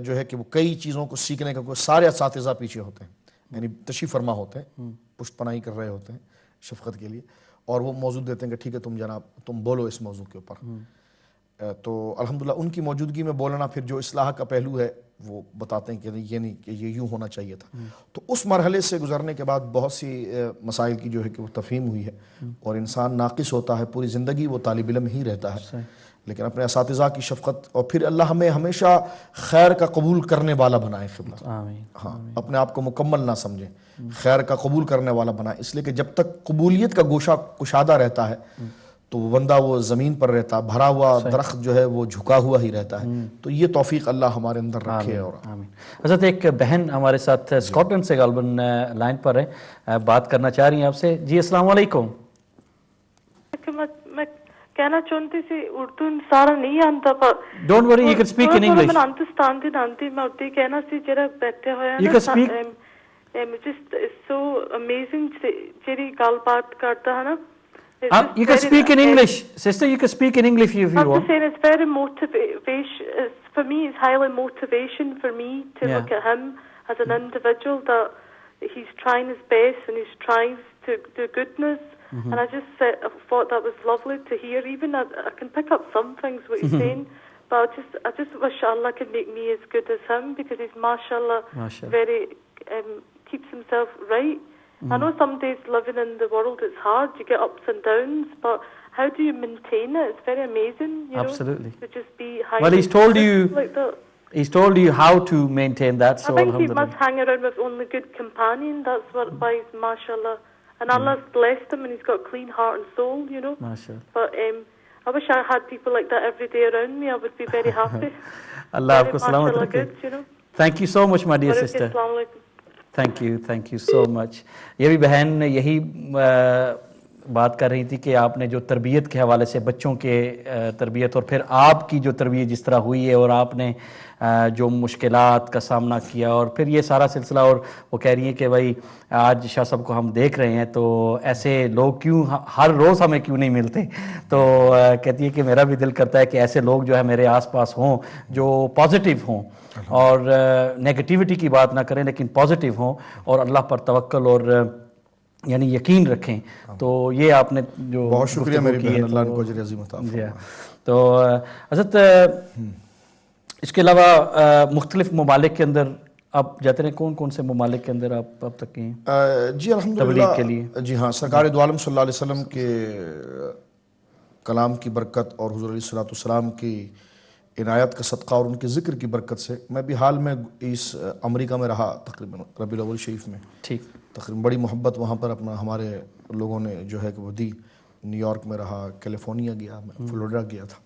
جو ہے کہ وہ کئی چیزوں کو سیکھنے کا، سارے اساتذہ پیچھے ہوتے ہیں، یعنی تشریف فرما ہوتے ہیں، پشت پناہی کر رہے ہوتے ہیں شفقت کے لیے، اور وہ موضوع دیتے ہیں کہ ٹھیک ہے تم جناب تم بولو اس موضوع کے اوپر. تو الحمدللہ ان کی موجودگی میں بولنا، پھر جو اصلاح کا پہلو ہے وہ بتاتے ہیں کہ یہ نہیں کہ یہ یوں ہونا چاہیے تھا. تو اس مرحلے سے گزرنے کے بعد بہت سی مسائل کی جو ہے کہ وہ تفہیم ہوئی ہے، اور انسان ناقص ہوتا ہے، پوری زندگی وہ طالب علم ہی رہتا ہے، لیکن اپنے اساتذہ کی شفقت، اور پھر اللہ ہمیں ہمیشہ خیر کا قبول کرنے والا بنائے. خدمت ہاں، اپنے آپ کو مکمل نہ سمجھیں، خیر کا قبول کرنے والا بنائے. اس لیے کہ جب تک قبولیت کا گوشہ کشادہ رہتا ہے تو وہ بندہ وہ زمین پر رہتا، بھرا ہوا درخت جو ہے وہ جھکا ہوا ہی رہتا ہے. تو یہ توفیق اللہ ہمارے اندر رکھے. اور حضرت ایک بہن ہمارے ساتھ اسکاٹ لینڈ سے غالباً لائن پر ہے، بات کرنا چاہ رہی ہیں آپ سے. جی السلام علیکم. میں کہنا چاہتی تھی اردو سارا نہیں آتا، پر don't worry, you can speak in English. میں انڈرسٹینڈ آتی، میں اردو کہنا سی جڑا بیٹھے ہوئے ہیں you can speak. Just so amazing جڑی گل بات کرتا ہے نا. You can speak in English, sister. You can speak in English if you want. I'm just saying it's very motivation for me. It's highly motivation for me to look at him as an individual, that he's trying his best and he's trying to do goodness. And I just thought that was lovely to hear. Even I can pick up some things what he's saying, but I just wish Allah could make me as good as him, because he's mashallah very keeps himself right. I know some days living in the world it's hard, you get ups and downs, but how do you maintain it? It's very amazing, you Absolutely. know, to just be high. Well, he's told you like that. He's told you how to maintain that, so I think he must hang around with only good companion. That's why he's mashallah. And Allah's blessed him and he's got a clean heart and soul, you know. Mashallah. But I wish I had people like that every day around me. I would be very happy. Allah aapko salamat rakhe. Good, you know. Thank you so much, my dear sister. Assalamu alaikum. Thank you so much. یہ بھی بہن یہی بات کر رہی تھی کہ آپ نے جو تربیت کے حوالے سے بچوں کے تربیت، اور پھر آپ کی جو تربیت جس طرح ہوئی ہے، اور آپ نے جو مشکلات کا سامنا کیا، اور پھر یہ سارا سلسلہ. اور وہ کہہ رہی ہیں کہ بھائی آج شاہ صاحب کو ہم دیکھ رہے ہیں تو ایسے لوگ کیوں ہر روز ہمیں کیوں نہیں ملتے. تو کہتی ہے کہ میرا بھی دل کرتا ہے کہ ایسے لوگ جو ہے میرے آس پاس ہوں جو پازیٹیو ہوں، اور نیگیٹیوٹی کی بات نہ کریں لیکن پازیٹیو ہوں، اور اللہ پر توکل اور یعنی یقین رکھیں. تو یہ آپ نے جو بہت شکریہ میری بہن، اللہ ان کو اجر عظیم عطا فرمائے. تو حضرت اس کے علاوہ مختلف ممالک کے اندر آپ جاتے ہیں، کون کون سے ممالک کے اندر آپ اب تک ہیں؟ جی الحمدللہ تبلیغ کے لیے. جی ہاں، سرکار دو عالم صلی اللہ علیہ وسلم کے کلام کی برکت اور حضور علیہ الصلوۃ والسلام کی عنایت کا صدقہ اور ان کے ذکر کی برکت سے میں بھی حال میں اس امریکہ میں رہا، تقریباً ربیع الاول شریف میں. ٹھیک. تقریباً بڑی محبت وہاں پر اپنا ہمارے لوگوں نے جو ہے کہ وہ دی. نیو یارک میں رہا، کیلیفورنیا گیا، میں فلوریڈا گیا تھا،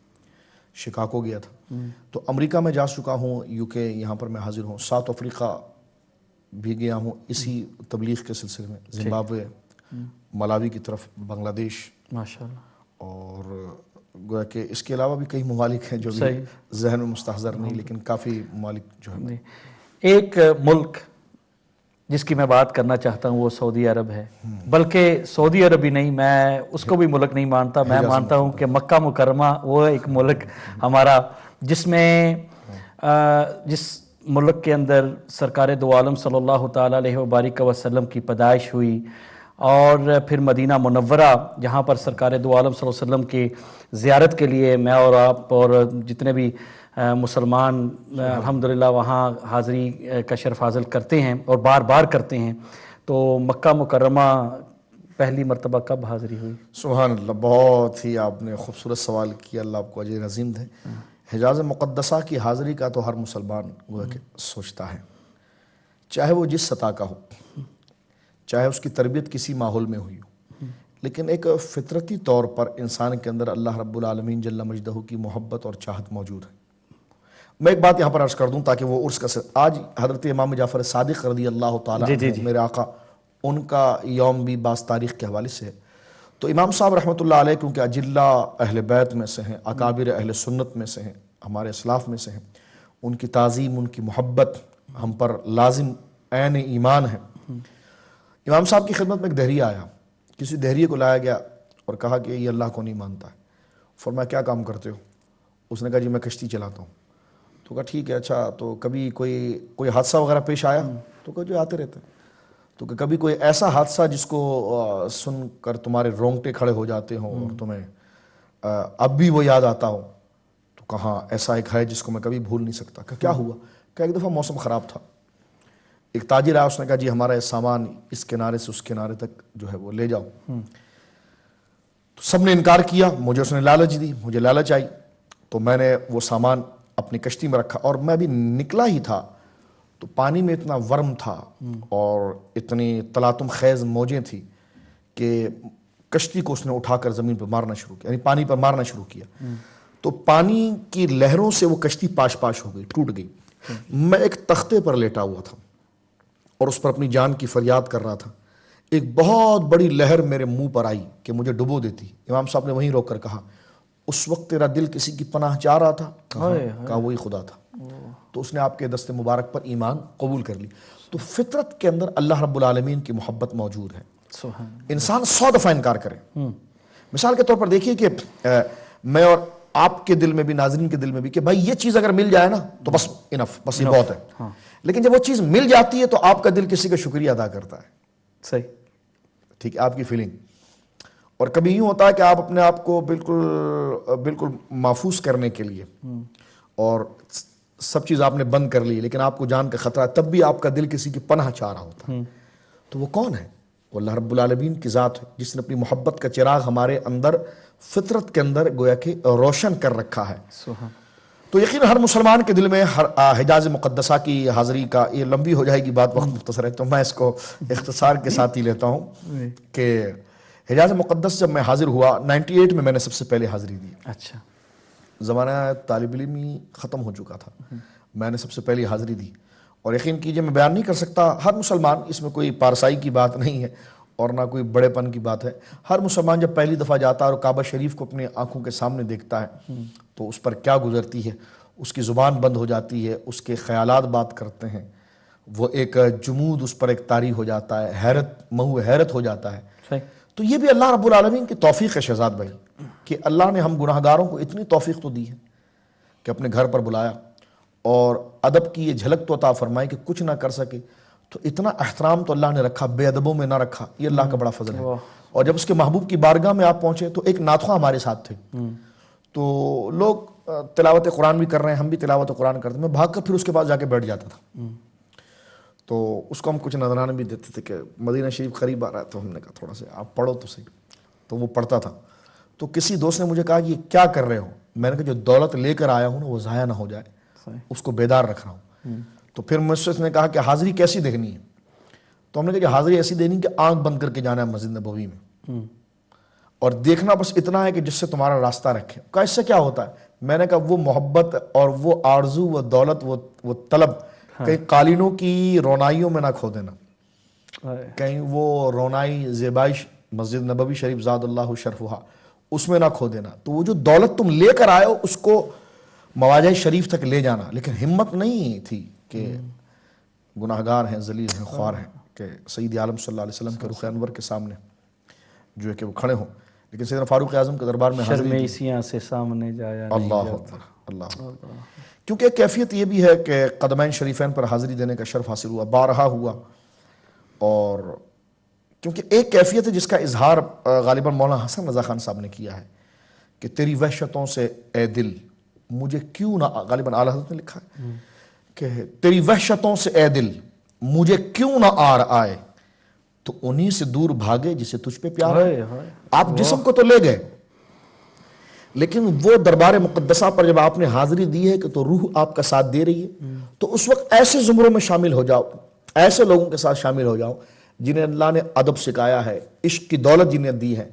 شکاگو گیا تھا. تو امریکہ میں جا چکا ہوں، یو کے یہاں پر میں حاضر ہوں. ساؤتھ افریقہ بھی گیا ہوں اسی تبلیغ کے سلسلے میں، زمبابوے، ملاوی کی طرف، بنگلہ دیش، ماشاءاللہ. اور گویا کہ اس کے علاوہ بھی کئی ممالک ہیں جو بھی ذہن میں مستحضر نہیں، لیکن کافی ممالک جو ہے. ایک ملک جس کی میں بات کرنا چاہتا ہوں وہ سعودی عرب ہے، بلکہ سعودی عرب ہی نہیں، میں اس کو بھی ملک نہیں مانتا، میں مانتا ہوں کہ مکہ مکرمہ وہ ایک ملک ہمارا جس میں جس ملک کے اندر سرکار دو عالم صلی اللہ تعالیٰ علیہ وبارک وسلم کی پیدائش ہوئی، اور پھر مدینہ منورہ جہاں پر سرکار دو عالم صلی اللہ علیہ وسلم کی زیارت کے لیے میں اور آپ اور جتنے بھی مسلمان الحمدللہ وہاں حاضری کا شرف حاصل کرتے ہیں اور بار بار کرتے ہیں. تو مکہ مکرمہ پہلی مرتبہ کب حاضری ہوئی؟ سبحان اللہ، بہت ہی آپ نے خوبصورت سوال کیا، اللہ آپ کو اجر عظیم دے. حجاز مقدسہ کی حاضری کا تو ہر مسلمان سوچتا ہے، چاہے وہ جس سطح کا ہو، چاہے اس کی تربیت کسی ماحول میں ہوئی ہو، لیکن ایک فطرتی طور پر انسان کے اندر اللہ رب العالمین جل مجدہ کی محبت اور چاہت موجود ہے. میں ایک بات یہاں پر عرض کر دوں تاکہ وہ عرس کا آج حضرت امام جعفر صادق رضی اللہ تعالیٰ عنہ میرے آقا، ان کا یوم بھی بعض تاریخ کے حوالے سے ہے. تو امام صاحب رحمۃ اللہ علیہ کیونکہ اجلہ اہل بیت میں سے ہیں، اکابر اہل سنت میں سے ہیں، ہمارے اسلاف میں سے ہیں، ان کی تعظیم، ان کی محبت ہم پر لازم عین ایمان ہے. امام صاحب کی خدمت میں ایک دہریہ آیا، کسی دہریے کو لایا گیا اور کہا کہ یہ اللہ کو نہیں مانتا ہے. فرمایا کیا کام کرتے ہو؟ اس نے کہا جی میں کشتی چلاتا ہوں. تو کہا ٹھیک ہے، اچھا تو کبھی کوئی حادثہ وغیرہ پیش آیا؟ تو کہا جو آتے رہتے ہیں. تو کہ کبھی کوئی ایسا حادثہ جس کو سن کر تمہارے رونگٹے کھڑے ہو جاتے ہوں اور تمہیں اب بھی وہ یاد آتا ہو؟ تو کہاں ایسا ایک ہے جس کو میں کبھی بھول نہیں سکتا. کہ کیا ہوا؟ کہ ایک دفعہ موسم خراب تھا، ایک تاجر آیا، اس نے کہا جی ہمارا یہ سامان اس کنارے سے اس کنارے تک جو ہے وہ لے جاؤ. تو سب نے انکار کیا، مجھے اس نے لالچ دی، مجھے لالچ آئی، تو میں نے وہ سامان اپنی کشتی میں رکھا اور میں بھی نکلا ہی تھا تو پانی میں اتنا ورم تھا اور اتنی تلاطم خیز موجیں تھی کہ کشتی کو اس نے اٹھا کر زمین پر مارنا شروع کیا، یعنی پانی پر مارنا شروع کیا. تو پانی کی لہروں سے وہ کشتی پاش پاش ہو گئی، ٹوٹ گئی. میں ایک تختے پر لیٹا ہوا تھا اور اس پر اپنی جان کی فریاد کر رہا تھا. ایک بہت بڑی لہر میرے منہ پر آئی کہ مجھے ڈبو دیتی. امام صاحب نے وہیں روک کر کہا اس وقت تیرا دل کسی کی پناہ چاہ رہا تھا؟ کہا وہی خدا تھا. تو اس نے آپ کے دست مبارک پر ایمان قبول کر لی. تو فطرت کے اندر اللہ رب العالمین کی محبت موجود ہے. انسان 100 دفعہ انکار کرے. مثال کے طور پر دیکھیے کہ میں اور آپ کے دل میں بھی، ناظرین کے دل میں بھی، کہ بھائی یہ چیز اگر مل جائے نا تو بس انف، بس یہ بہت ہے. لیکن جب وہ چیز مل جاتی ہے تو آپ کا دل کسی کا شکریہ ادا کرتا ہے. صحیح، ٹھیک ہے، آپ کی فیلنگ. اور کبھی یوں ہوتا ہے کہ آپ اپنے آپ کو بالکل محفوظ کرنے کے لیے اور سب چیز آپ نے بند کر لی، لیکن آپ کو جان کا خطرہ ہے، تب بھی آپ کا دل کسی کی پناہ چاہ رہا ہوتا ہے. تو وہ کون ہے؟ وہ اللہ رب العالمین کی ذات ہے جس نے اپنی محبت کا چراغ ہمارے اندر، فطرت کے اندر گویا کہ روشن کر رکھا ہے. تو یقین ہر مسلمان کے دل میں ہر حجاز مقدسہ کی حاضری کا، یہ لمبی ہو جائے گی بات، وقت مختصر ہے تو میں اس کو اختصار کے ساتھ ہی لیتا ہوں کہ حجاز مقدس جب میں حاضر ہوا 98 میں نے سب سے پہلے حاضری دی. اچھا، زمانہ طالب علمی ختم ہو چکا تھا، میں نے سب سے پہلی حاضری دی. اور یقین کیجئے میں بیان نہیں کر سکتا، ہر مسلمان، اس میں کوئی پارسائی کی بات نہیں ہے اور نہ کوئی بڑے پن کی بات ہے. ہر مسلمان جب پہلی دفعہ جاتا ہے اور کعبہ شریف کو اپنی آنکھوں کے سامنے دیکھتا ہے تو اس پر کیا گزرتی ہے، اس کی زبان بند ہو جاتی ہے، اس کے خیالات بات کرتے ہیں، وہ ایک جمود اس پر ایک طاری ہو جاتا ہے، حیرت محو حیرت ہو جاتا ہے. تو یہ بھی اللہ رب العالمین کی توفیق ہے شہزاد بھائی، کہ اللہ نے ہم گناہ گاروں کو اتنی توفیق تو دی ہے کہ اپنے گھر پر بلایا اور ادب کی یہ جھلک تو عطا فرمائی کہ کچھ نہ کر سکے تو اتنا احترام تو اللہ نے رکھا، بے ادبوں میں نہ رکھا. یہ اللہ کا بڑا فضل ہے. اور جب اس کے محبوب کی بارگاہ میں آپ پہنچے تو ایک ناتخواں ہمارے ساتھ تھے، تو لوگ تلاوت قرآن بھی کر رہے ہیں، ہم بھی تلاوت قرآن کرتے ہیں، میں بھاگ کر پھر اس کے پاس جا کے بیٹھ جاتا تھا. تو اس کو ہم کچھ نذرانے بھی دیتے تھے کہ مدینہ شریف قریب آ رہا ہے، تو ہم نے کہا تھوڑا سا آپ پڑھو تو صحیح. تو وہ پڑھتا تھا. تو کسی دوست نے مجھے کہا کہ یہ کیا کر رہے ہو؟ میں نے کہا جو دولت لے کر آیا ہوں نا وہ ضائع نہ ہو جائے، اس کو بیدار رکھ رہا ہوں. تو پھر مجھ سے اس نے کہا کہ حاضری کیسی دیکھنی ہے؟ تو ہم نے کہا کہ حاضری ایسی دینی کہ آنکھ بند کر کے جانا ہے مسجد نبوی میں اور دیکھنا بس اتنا ہے کہ جس سے تمہارا راستہ رکھے. کہا اس سے کیا ہوتا ہے؟ میں نے کہا وہ محبت اور وہ آرزو، وہ دولت، وہ طلب کہیں قالینوں کی رونائیوں میں نہ کھو دینا، کہیں وہ رونائی زیبائش مسجد نبوی شریف زاد اللہ شرفہا اس میں نہ کھو دینا. تو وہ جو دولت تم لے کر آئے ہو اس کو مواجہ شریف تک لے جانا. لیکن ہمت نہیں تھی کہ گناہگار ہیں، ذلیل ہیں، خوار ہیں. کہ سید عالم صلی اللہ علیہ وسلم کے رخ انور کے سامنے جو ہے کہ وہ کھڑے ہوں، لیکن سیدنا فاروق اعظم کے دربار میں حاضری شرمیسیاں سے سامنے جایا نہیں اللہ جاتا۔ اکبر، اللہ اکبر۔ کیونکہ ایک کیفیت یہ بھی ہے کہ قدمین شریفین پر حاضری دینے کا شرف حاصل ہوا، بارہا ہوا، اور کیونکہ ایک کیفیت ہے جس کا اظہار غالباً مولانا حسن رضا خان صاحب نے کیا ہے کہ تیری وحشتوں سے اے دل مجھے کیوں نہ، غالباً اعلیٰ حضرت نے لکھا ہے کہ تیری وحشتوں سے اے دل مجھے کیوں نہ آر آئے، تو انہی سے دور بھاگے جسے تجھ پہ پیار ہے۔ آپ جسم کو تو لے گئے، لیکن وہ دربار مقدسہ پر جب آپ نے حاضری دی ہے کہ تو روح آپ کا ساتھ دے رہی ہے، تو اس وقت ایسے زمروں میں شامل ہو جاؤ، ایسے لوگوں کے ساتھ شامل ہو جاؤ جنہیں اللہ نے ادب سکھایا ہے، عشق کی دولت جنہیں دی ہے،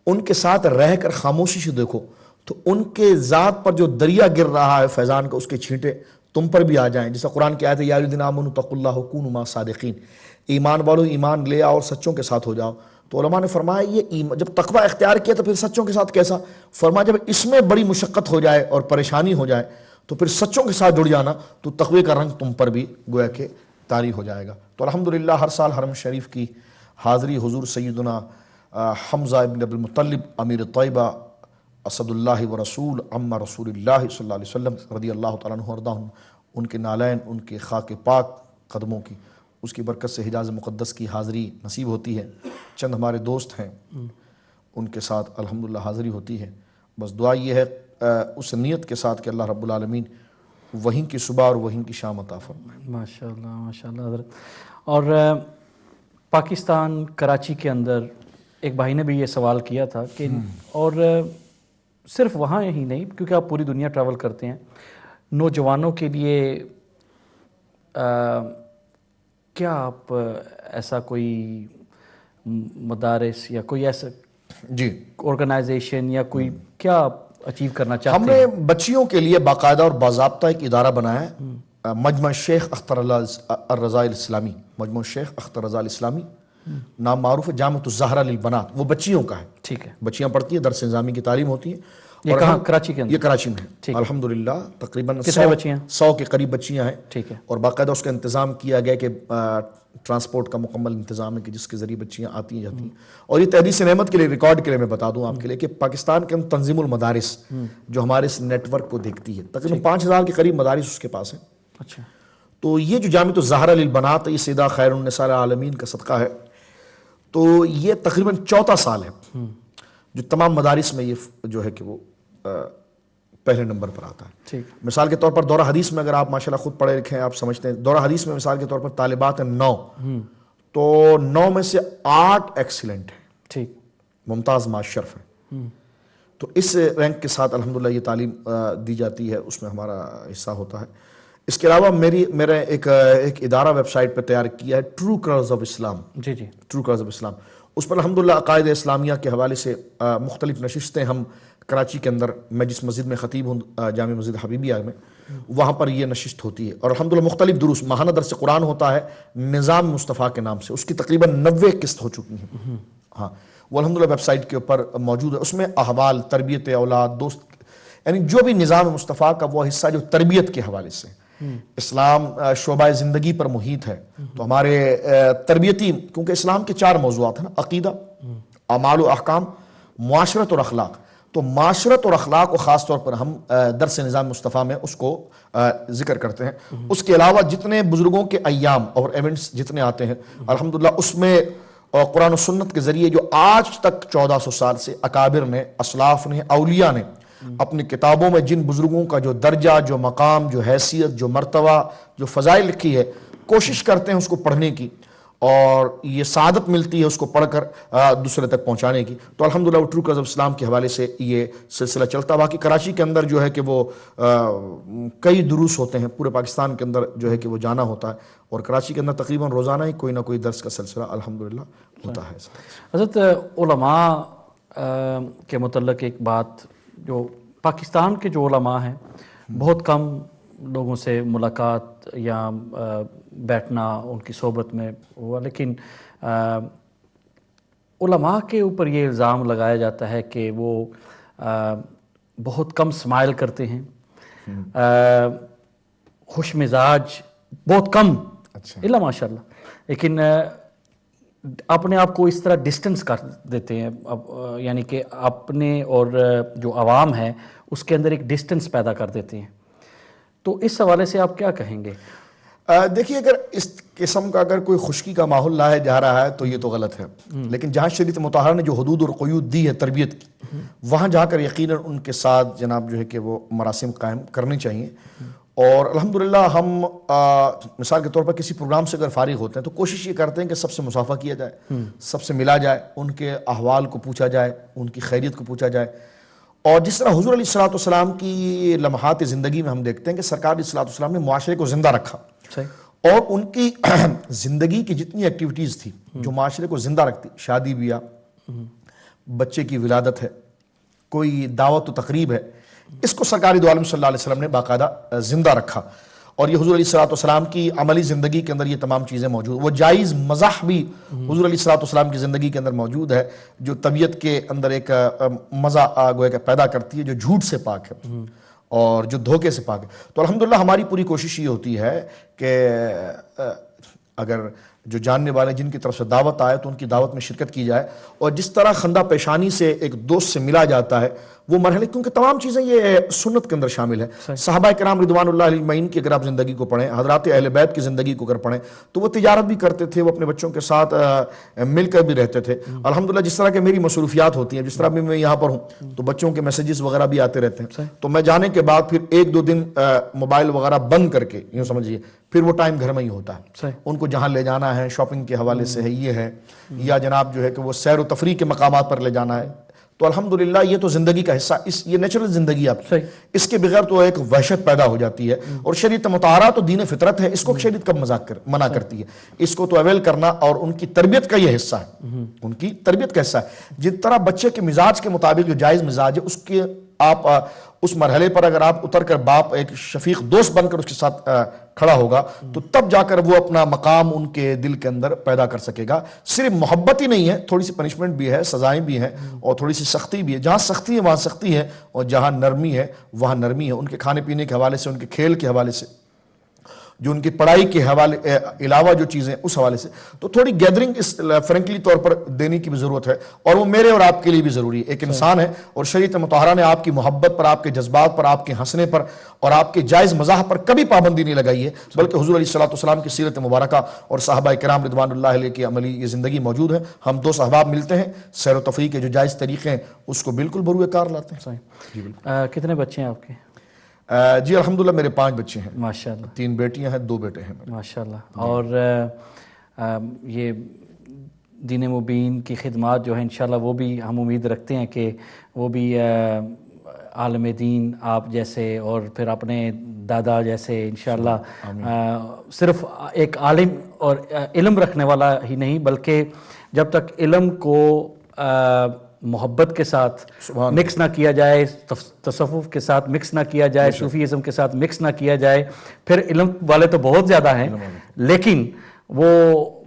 ان کے ساتھ رہ کر خاموشی سے دیکھو تو ان کے ذات پر جو دریا گر رہا ہے فیضان کا، اس کے چھینٹے تم پر بھی آ جائیں، جیسا قرآن کی آیت ہے یا ایھا الذین آمنوا اتقوا اللہ وکونوا مع الصادقین، ایمان والو ایمان لے آؤ اور سچوں کے ساتھ ہو جاؤ۔ تو علماء نے فرمایا یہ جب تقوی اختیار کیا تو پھر سچوں کے ساتھ کیسا؟ فرمایا جب اس میں بڑی مشقت ہو جائے اور پریشانی ہو جائے تو پھر سچوں کے ساتھ جڑ جانا، تو تقوی کا رنگ تم پر بھی گویا کہ طاری ہو جائے گا۔ تو الحمدللہ ہر سال حرم شریف کی حاضری حضور سیدنا حمزہ ابن عبد المطلب امیر طیبہ اسد اللہ و رسول عم رسول اللہ صلی اللہ علیہ وسلم رضی اللہ تعالیٰ عنہ وارضاہ، ان کے نالین، ان کے خاک پاک قدموں کی، اس کی برکت سے حجاز مقدس کی حاضری نصیب ہوتی ہے۔ چند ہمارے دوست ہیں ان کے ساتھ الحمدللہ حاضری ہوتی ہے۔ بس دعا یہ ہے اس نیت کے ساتھ کہ اللہ رب العالمین وہیں کی صبح اور وہیں کی شام عطا فرمائے۔ ماشاءاللہ ماشاءاللہ حضرت۔ اور پاکستان کراچی کے اندر ایک بھائی نے بھی یہ سوال کیا تھا کہ اور صرف وہاں ہی نہیں، کیونکہ آپ پوری دنیا ٹریول کرتے ہیں، نوجوانوں کے لیے کیا آپ ایسا کوئی مدارس یا کوئی ایسا جی آرگنائزیشن یا کوئی کیا آپ اچیو کرنا چاہتے ہم ہیں؟ نے بچیوں کے لیے باقاعدہ اور باضابطہ ایک ادارہ بنایا ہے، مجمع شیخ اختر الرضا الاسلامی، مجمع شیخ اختر رضا الاسلامی نام معروف ہے، جامعۃ الزہرا للبنات، وہ بچیوں کا ہے، ٹھیک ہے۔ بچیاں پڑھتی ہیں، درس نظامی کی تعلیم ہوتی ہے۔ یہ کہاں؟ کراچی کے اندر؟ یہ کراچی میں ہے الحمدللہ، تقریباً کتنے بچیاں؟ 100 کے قریب بچیاں ہیں، ٹھیک ہے۔ اور باقاعدہ اس کا انتظام کیا گیا کہ ٹرانسپورٹ کا مکمل انتظام ہے کہ جس کے ذریعے بچیاں آتی ہیں جاتی ہیں۔ اور یہ تحدیث نعمت کے لیے، ریکارڈ کے لیے میں بتا دوں آپ کے لیے کہ پاکستان کے تنظیم المدارس جو ہمارے اس نیٹ ورک کو دیکھتی ہے، تقریباً 5000 کے قریب مدارس اس کے پاس ہیں۔ اچھا، تو یہ جو جامعۃ الزہرا للبنات یہ سیدہ خیر النساء العالمین کا صدقہ ہے، تو یہ تقریباً 4تھا سال ہے جو تمام مدارس میں یہ جو ہے کہ وہ پہلے نمبر پر آتا ہے۔ ٹھیک۔ مثال کے طور پر دورہ حدیث میں اگر آپ ماشاءاللہ خود پڑھے لکھے ہیں، آپ سمجھتے ہیں، دورہ حدیث میں مثال کے طور پر طالبات ہیں 9، تو 9 میں سے 8 ایکسیلنٹ ہیں، ٹھیک، ممتاز معاشرف ہیں۔ تو اس رینک کے ساتھ الحمدللہ یہ تعلیم دی جاتی ہے، اس میں ہمارا حصہ ہوتا ہے۔ اس کے علاوہ میرا ایک ادارہ ویب سائٹ پہ تیار کیا ہے، ٹرو کلرز آف اسلام، جی جی، ٹرو کلرز آف اسلام۔ اس پر الحمدللہ عقائد اسلامیہ کے حوالے سے مختلف نشستیں ہم کراچی کے اندر، میں جس مسجد میں خطیب ہوں جامع مسجد حبیبیہ میں، وہاں پر یہ نشست ہوتی ہے، اور الحمدللہ مختلف دروس، ماہانہ درس قرآن ہوتا ہے نظام مصطفیٰ کے نام سے، اس کی تقریباً 90 قسط ہو چکی ہیں۔ ہاں، وہ الحمدللہ ویب سائٹ کے اوپر موجود ہے۔ اس میں احوال، تربیت اولاد، دوست، یعنی جو بھی نظام مصطفیٰ کا وہ حصہ جو تربیت کے حوالے سے، اسلام شعبہ زندگی پر محیط ہے، تو ہمارے تربیتی، کیونکہ اسلام کے 4 موضوعات ہیں نا، عقیدہ، اعمال و احکام، معاشرت اور اخلاق۔ تو معاشرت اور اخلاق کو خاص طور پر ہم درس نظام مصطفیٰ میں اس کو ذکر کرتے ہیں۔ اس کے علاوہ جتنے بزرگوں کے ایام اور ایونٹس جتنے آتے ہیں الحمدللہ، اس میں قرآن و سنت کے ذریعے جو آج تک 1400 سال سے اکابر نے، اسلاف نے، اولیاء نے اپنی کتابوں میں جن بزرگوں کا جو درجہ، جو مقام، جو حیثیت، جو مرتبہ، جو فضائل لکھی ہے، کوشش کرتے ہیں اس کو پڑھنے کی، اور یہ سعادت ملتی ہے اس کو پڑھ کر دوسرے تک پہنچانے کی۔ تو الحمدللہ وہ ٹرو کلرز آف اسلام کے حوالے سے یہ سلسلہ چلتا ہے۔ باقی کراچی کے اندر جو ہے کہ وہ کئی دروس ہوتے ہیں، پورے پاکستان کے اندر جو ہے کہ وہ جانا ہوتا ہے، اور کراچی کے اندر تقریباً روزانہ ہی کوئی نہ کوئی درس کا سلسلہ الحمدللہ ہوتا ہے۔ حضرت علماء کے متعلق ایک بات، جو پاکستان کے جو علماء ہیں، بہت کم لوگوں سے ملاقات یا بیٹھنا ان کی صحبت میں ہوا، لیکن علماء کے اوپر یہ الزام لگایا جاتا ہے کہ وہ بہت کم اسمائل کرتے ہیں، خوش مزاج بہت کم، الا ماشاء اللہ، لیکن اپنے آپ کو اس طرح ڈسٹنس کر دیتے ہیں، یعنی کہ اپنے اور جو عوام ہے اس کے اندر ایک ڈسٹنس پیدا کر دیتے ہیں، تو اس حوالے سے آپ کیا کہیں گے؟ دیکھیے اگر اس قسم کا اگر کوئی خشکی کا ماحول لایا جا رہا ہے تو یہ تو غلط ہے، لیکن جہاں شریعت مطہرہ نے جو حدود اور قیود دی ہے تربیت کی، وہاں جا کر یقیناً ان کے ساتھ جناب جو ہے کہ وہ مراسم قائم کرنے چاہیے. اور الحمدللہ ہم مثال کے طور پر کسی پروگرام سے اگر فارغ ہوتے ہیں تو کوشش یہ کرتے ہیں کہ سب سے مصافحہ کیا جائے، سب سے ملا جائے، ان کے احوال کو پوچھا جائے، ان کی خیریت کو پوچھا جائے. اور جس طرح حضور علیہ السلام کی لمحات زندگی میں ہم دیکھتے ہیں کہ سرکار علیہ السلام نے معاشرے کو زندہ رکھا، اور ان کی زندگی کی جتنی ایکٹیویٹیز تھی جو معاشرے کو زندہ رکھتی، شادی بیاہ، بچے کی ولادت ہے، کوئی دعوت و تقریب ہے، اس کو سرکار دو عالم صلی اللہ علیہ وسلم نے باقاعدہ زندہ رکھا. اور یہ حضور علیہ السلام کی عملی زندگی کے اندر یہ تمام چیزیں موجود. وہ جائز مزاح بھی حضور علیہ السلام کی زندگی کے اندر موجود ہے جو طبیعت کے اندر ایک مزہ گویا کہ پیدا کرتی ہے، جو جھوٹ سے پاک ہے اور جو دھوکے سے پاک ہے. تو الحمدللہ ہماری پوری کوشش یہ ہوتی ہے کہ اگر جو جاننے والے جن کی طرف سے دعوت آئے تو ان کی دعوت میں شرکت کی جائے، اور جس طرح خندہ پیشانی سے ایک دوست سے ملا جاتا ہے وہ مرحلے، کیونکہ تمام چیزیں یہ سنت کے اندر شامل ہے. صحابہ کرام رضوان اللہ علیہ اجمعین کی اگر آپ زندگی کو پڑھیں، حضرات اہل بیت کی زندگی کو اگر پڑھیں تو وہ تجارت بھی کرتے تھے، وہ اپنے بچوں کے ساتھ مل کر بھی رہتے تھے. الحمدللہ جس طرح کہ میری مصروفیات ہوتی ہیں، جس طرح بھی میں یہاں پر ہوں تو بچوں کے میسیجز وغیرہ بھی آتے رہتے ہیں، تو میں جانے کے بعد پھر ایک دو دن موبائل وغیرہ بند کر کے یوں سمجھیے پھر وہ ٹائم گھر میں ہی ہوتا ہے. ان کو جہاں لے جانا ہے شاپنگ کے حوالے سے ہے، یہ ہے، یا جناب جو ہے کہ وہ سیر و تفریح کے مقامات پر لے جانا ہے، تو الحمدللہ یہ تو زندگی کا حصہ، یہ نیچرل زندگی آپ کی، اس کے بغیر تو ایک وحشت پیدا ہو جاتی ہے. اور شریعت مطہرہ تو دین فطرت ہے، اس کو شریعت کب منع کرتی ہے؟ اس کو تو اویل کرنا اور ان کی تربیت کا یہ حصہ ہے، ان کی تربیت کا حصہ ہے. جس طرح بچے کے مزاج کے مطابق جو جائز مزاج ہے، اس کے آپ اس مرحلے پر اگر آپ اتر کر باپ ایک شفیق دوست بن کر اس کے ساتھ کھڑا ہوگا تو تب جا کر وہ اپنا مقام ان کے دل کے اندر پیدا کر سکے گا. صرف محبت ہی نہیں ہے، تھوڑی سی پنشمنٹ بھی ہے، سزائیں بھی ہیں، اور تھوڑی سی سختی بھی ہے. جہاں سختی ہے وہاں سختی ہے، اور جہاں نرمی ہے وہاں نرمی ہے. ان کے کھانے پینے کے حوالے سے، ان کے کھیل کے حوالے سے، جو ان کی پڑھائی کے حوالے علاوہ جو چیزیں اس حوالے سے، تو تھوڑی گیدرنگ اس فرینکلی طور پر دینے کی بھی ضرورت ہے، اور وہ میرے اور آپ کے لیے بھی ضروری ہے. ایک انسان ہے اور شریعت مطہرہ نے آپ کی محبت پر، آپ کے جذبات پر، آپ کے ہنسنے پر اور آپ کے جائز مزاح پر کبھی پابندی نہیں لگائی ہے، بلکہ حضور علیہ السلام کی سیرت مبارکہ اور صحابہ کرام رضوان اللہ علیہ کی عملی یہ زندگی موجود ہے. ہم دو صحابہ ملتے ہیں، سیر و تفریح کے جو جائز طریقے ہیں اس کو بالکل بروئے کار لاتے ہیں. جی بالکل. کتنے بچے ہیں آپ کے؟ جی الحمدللہ میرے 5 بچے ہیں ماشاءاللہ. 3 بیٹیاں ہیں، 2 بیٹے ہیں ماشاءاللہ. اور یہ دین مبین کی خدمات جو ہیں انشاءاللہ وہ بھی ہم امید رکھتے ہیں کہ وہ بھی عالم دین آپ جیسے اور پھر اپنے دادا جیسے انشاءاللہ صرف ایک عالم اور علم رکھنے والا ہی نہیں، بلکہ جب تک علم کو محبت کے ساتھ مکس نہ کیا جائے، تصوف کے ساتھ مکس نہ کیا جائے، صوفیزم کے ساتھ مکس نہ کیا جائے، پھر علم والے تو بہت زیادہ ہیں لیکن وہ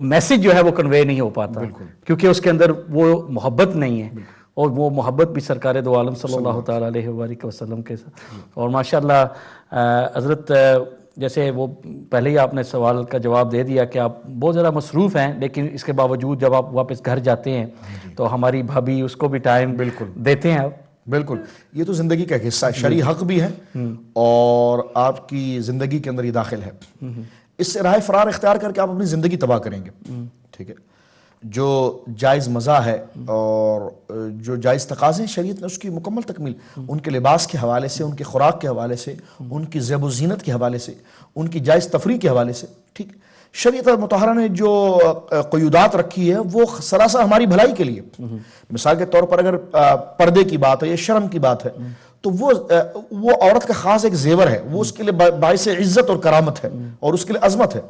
میسج جو ہے وہ کنوے نہیں ہو پاتا، کیونکہ اس کے اندر وہ محبت نہیں ہے. اور وہ محبت بھی سرکار دو عالم صلی اللہ تعالیٰ علیہ وآلہ وسلم کے ساتھ. اور ماشاءاللہ حضرت جیسے وہ پہلے ہی آپ نے سوال کا جواب دے دیا کہ آپ بہت زیادہ مصروف ہیں، لیکن اس کے باوجود جب آپ واپس گھر جاتے ہیں تو ہماری بھابھی اس کو بھی ٹائم بالکل دیتے ہیں آپ. بالکل، یہ تو زندگی کا ایک حصہ ہے، شرعی حق بھی ہے اور آپ کی زندگی کے اندر یہ داخل ہے. اس سے راہ فرار اختیار کر کے آپ اپنی زندگی تباہ کریں گے. ٹھیک ہے، جو جائز مزہ ہے اور جو جائز تقاضے شریعت نے اس کی مکمل تکمیل، ان کے لباس کے حوالے سے، ان کے خوراک کے حوالے سے، ان کی زیب و زینت کے حوالے سے، ان کی جائز تفریح کے حوالے سے، ٹھیک، شریعت مطہرہ نے جو قیودات رکھی ہے وہ سراسر ہماری بھلائی کے لیے. مثال کے طور پر اگر پردے کی بات ہے یا شرم کی بات ہے تو وہ عورت کا خاص ایک زیور ہے، وہ اس کے لیے باعث عزت اور کرامت ہے اور اس کے لیے عظمت ہے.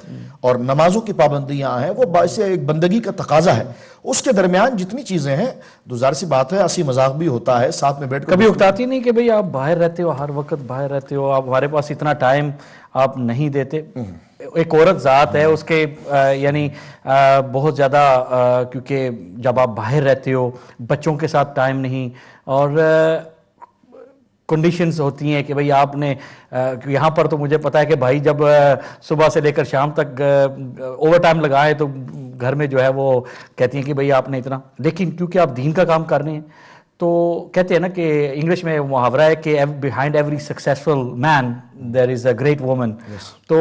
اور نمازوں کی پابندیاں ہیں وہ باعث ایک بندگی کا تقاضا ہے. اس کے درمیان جتنی چیزیں ہیں تو ظاہر سی بات ہے ہنسی مذاق بھی ہوتا ہے، ساتھ میں بیٹھ کر کبھی اکتاتی نہیں کہ بھئی آپ باہر رہتے ہو، ہر وقت باہر رہتے ہو، آپ ہمارے پاس اتنا ٹائم آپ نہیں دیتے. ایک عورت ذات ہے، اس کے یعنی بہت زیادہ، کیونکہ جب آپ باہر رہتے ہو بچوں کے ساتھ ٹائم نہیں، اور کنڈیشنز ہوتی ہیں کہ بھئی آپ نے یہاں پر تو مجھے پتا ہے کہ بھائی جب صبح سے لے کر شام تک اوور ٹائم لگائے تو گھر میں جو ہے وہ کہتی ہیں کہ بھئی آپ نے اتنا، لیکن کیونکہ آپ دین کا کام کر رہے ہیں تو کہتے ہیں نا کہ انگلش میں محاورہ ہے کہ behind every successful man there is a great woman. تو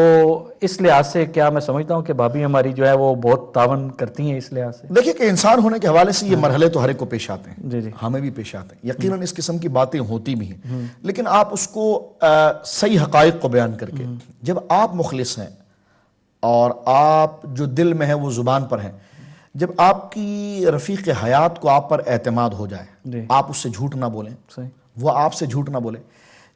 اس لحاظ سے کیا میں سمجھتا ہوں کہ بھابھی ہماری جو ہے وہ بہت تعاون کرتی ہیں اس لحاظ سے. دیکھیے کہ انسان ہونے کے حوالے سے یہ مرحلے تو ہر ایک کو پیش آتے ہیں. جی جی ہمیں بھی پیش آتے ہیں یقیناً، اس قسم کی باتیں ہوتی بھی ہیں، لیکن آپ اس کو صحیح حقائق کو بیان کر کے، جب آپ مخلص ہیں اور آپ جو دل میں ہے وہ زبان پر ہیں، جب آپ کی رفیق حیات کو آپ پر اعتماد ہو جائے، آپ اس سے جھوٹ نہ بولیں، وہ آپ سے جھوٹ نہ بولیں،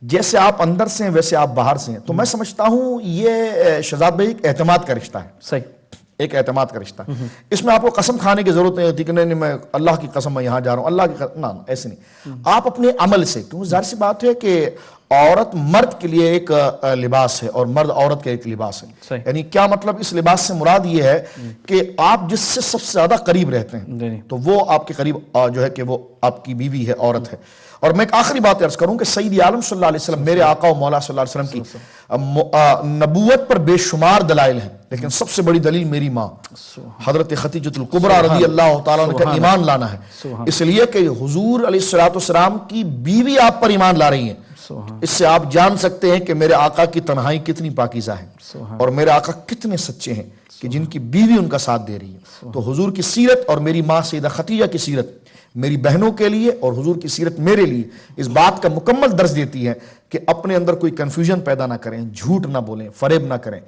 جیسے آپ اندر سے ہیں ویسے آپ باہر سے ہیں، تو میں سمجھتا ہوں یہ شہزاد بھائی ایک اعتماد کا رشتہ ہے. صحیح، ایک اعتماد کا رشتہ. اس میں آپ کو قسم کھانے کی ضرورت نہیں ہوتی کہ نہیں میں اللہ کی قسم میں یہاں جا رہا ہوں، اللہ کی قسم، نہ ایسے نہیں. آپ اپنے عمل سے، کیونکہ ظاہر سی بات ہے کہ عورت مرد کے لیے ایک لباس ہے اور مرد عورت کا ایک لباس ہے. یعنی کیا مطلب؟ اس لباس سے مراد یہ ہے کہ آپ جس سے سب سے زیادہ قریب رہتے ہیں تو وہ آپ کے قریب جو ہے کہ وہ آپ کی بیوی ہے، عورت ہے. اور میں ایک آخری بات عرض کروں کہ سید عالم صلی اللہ علیہ وسلم، میرے آقا و مولا صلی اللہ علیہ وسلم کی نبوت پر بے شمار دلائل ہیں، لیکن سب سے بڑی دلیل میری ماں حضرت خدیجۃ الکبریٰ رضی اللہ تعالیٰ عنہ کا ایمان لانا ہے. اس لیے کہ حضور علیہ السلام کی بیوی آپ پر ایمان لا رہی ہیں. اس سے آپ جان سکتے ہیں کہ میرے آقا کی تنہائی کتنی پاکیزہ ہے اور میرے آقا کتنے سچے ہیں کہ جن کی بیوی ان کا ساتھ دے رہی ہے. تو حضور کی سیرت اور میری ماں سیدہ خدیجہ کی سیرت میری بہنوں کے لیے اور حضور کی سیرت میرے لیے اس بات کا مکمل درس دیتی ہے کہ اپنے اندر کوئی کنفیوژن پیدا نہ کریں، جھوٹ نہ بولیں، فریب نہ کریں.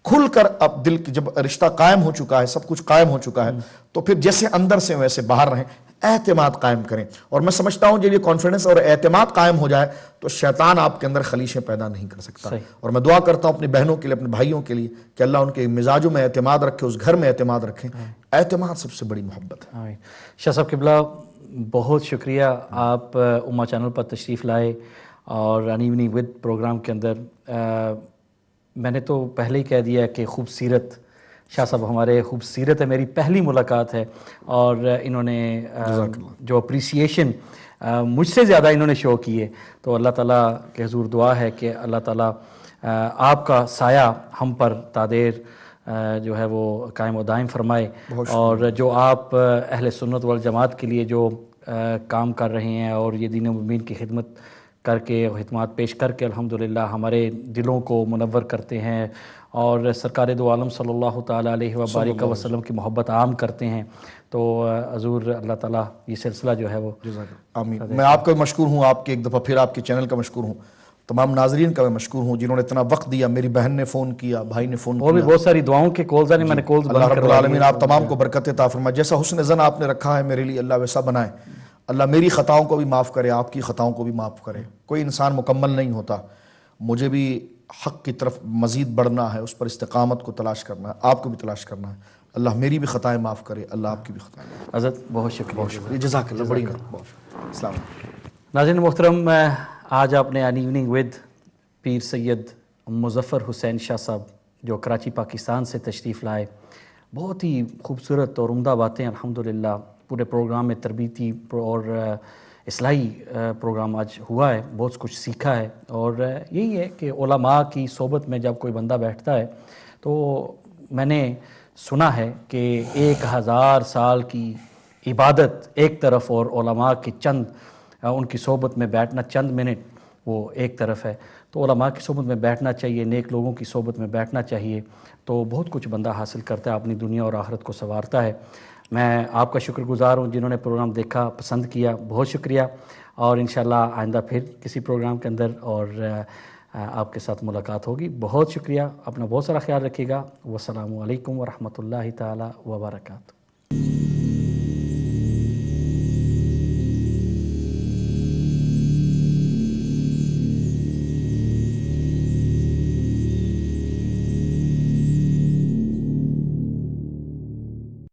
کھل کر اب دل کی جب رشتہ قائم ہو چکا ہے، سب کچھ قائم ہو چکا ہے، تو پھر جیسے اندر سے ویسے باہر رہیں، اعتماد قائم کریں. اور میں سمجھتا ہوں جب یہ کانفیڈنس اور اعتماد قائم ہو جائے تو شیطان آپ کے اندر خلیشیں پیدا نہیں کر سکتا. اور میں دعا کرتا ہوں اپنی بہنوں کے لیے، اپنے بھائیوں کے لیے کہ اللہ ان کے مزاجوں میں اعتماد رکھے، اس گھر میں اعتماد رکھیں. اعتماد سب سے بڑی محبت ہے. شاہ صاحب قبلہ بہت شکریہ، آپ امہ چینل پر تشریف لائے اور ان ایوننگ ود پروگرام کے اندر میں نے تو پہلے ہی کہہ دیا کہ خوبصیرت شاہ صاحب ہمارے خوبصیرت ہے، میری پہلی ملاقات ہے اور انہوں نے جو اپریسیشن مجھ سے زیادہ انہوں نے شو کی ہے. تو اللہ تعالیٰ کے حضور دعا ہے کہ اللہ تعالیٰ آپ کا سایہ ہم پر تادیر جو ہے وہ قائم و دائم فرمائے، اور جو آپ اہل سنت والجماعت کے لیے جو کام کر رہے ہیں اور یہ دین و مبین کی خدمت کر کے اور خدمات پیش کر کے الحمدللہ ہمارے دلوں کو منور کرتے ہیں اور سرکار دو عالم صلی اللہ تعالیٰ علیہ وبارک وسلم کی محبت عام کرتے ہیں. تو حضور اللہ تعالیٰ یہ سلسلہ جو ہے وہ آمین. میں آپ کا بھی مشکور ہوں، آپ کے ایک دفعہ پھر آپ کے چینل کا مشکور ہوں، تمام ناظرین کا میں مشکور ہوں جنہوں نے اتنا وقت دیا. میری بہن نے فون کیا، بھائی نے فون کیا، اور بھی بہت ساری دعاؤں کے کالز آنے، میں نے کالز اللہ رب العالمین آپ تمام کو برکت عطا فرمائے. جیسا حسن زن آپ نے رکھا ہے میرے لیے اللہ ویسا بنائے. اللہ میری خطاؤں کو بھی معاف کرے، آپ کی خطاؤں کو بھی معاف کرے. کوئی انسان مکمل نہیں ہوتا. مجھے بھی حق کی طرف مزید بڑھنا ہے، اس پر استقامت کو تلاش کرنا ہے، آپ کو بھی تلاش کرنا ہے. اللہ میری بھی خطائیں معاف کرے، اللہ آپ کی بھی خطائیں معاف کرے. حضرت بہت شکریہ، جزاک اللہ. بڑی السلام علیکم. ناظرین محترم، آج آپ نے ان ایوننگ ود پیر سید مظفر حسین شاہ صاحب جو کراچی پاکستان سے تشریف لائے، بہت ہی خوبصورت اور عمدہ باتیں الحمدللہ پورے پروگرام میں تربیتی اور اصلاحی پروگرام آج ہوا ہے. بہت کچھ سیکھا ہے اور یہی ہے کہ علماء کی صحبت میں جب کوئی بندہ بیٹھتا ہے تو میں نے سنا ہے کہ 1000 سال کی عبادت ایک طرف اور علماء کی چند ان کی صحبت میں بیٹھنا چند منٹ وہ ایک طرف ہے. تو علماء کی صحبت میں بیٹھنا چاہیے، نیک لوگوں کی صحبت میں بیٹھنا چاہیے، تو بہت کچھ بندہ حاصل کرتا ہے، اپنی دنیا اور آخرت کو سنوارتا ہے. میں آپ کا شکر گزار ہوں جنہوں نے پروگرام دیکھا، پسند کیا، بہت شکریہ. اور انشاءاللہ آئندہ پھر کسی پروگرام کے اندر اور آپ کے ساتھ ملاقات ہوگی. بہت شکریہ، اپنا بہت سارا خیال رکھیے گا. والسلام علیکم ورحمۃ اللہ تعالی وبرکاتہ.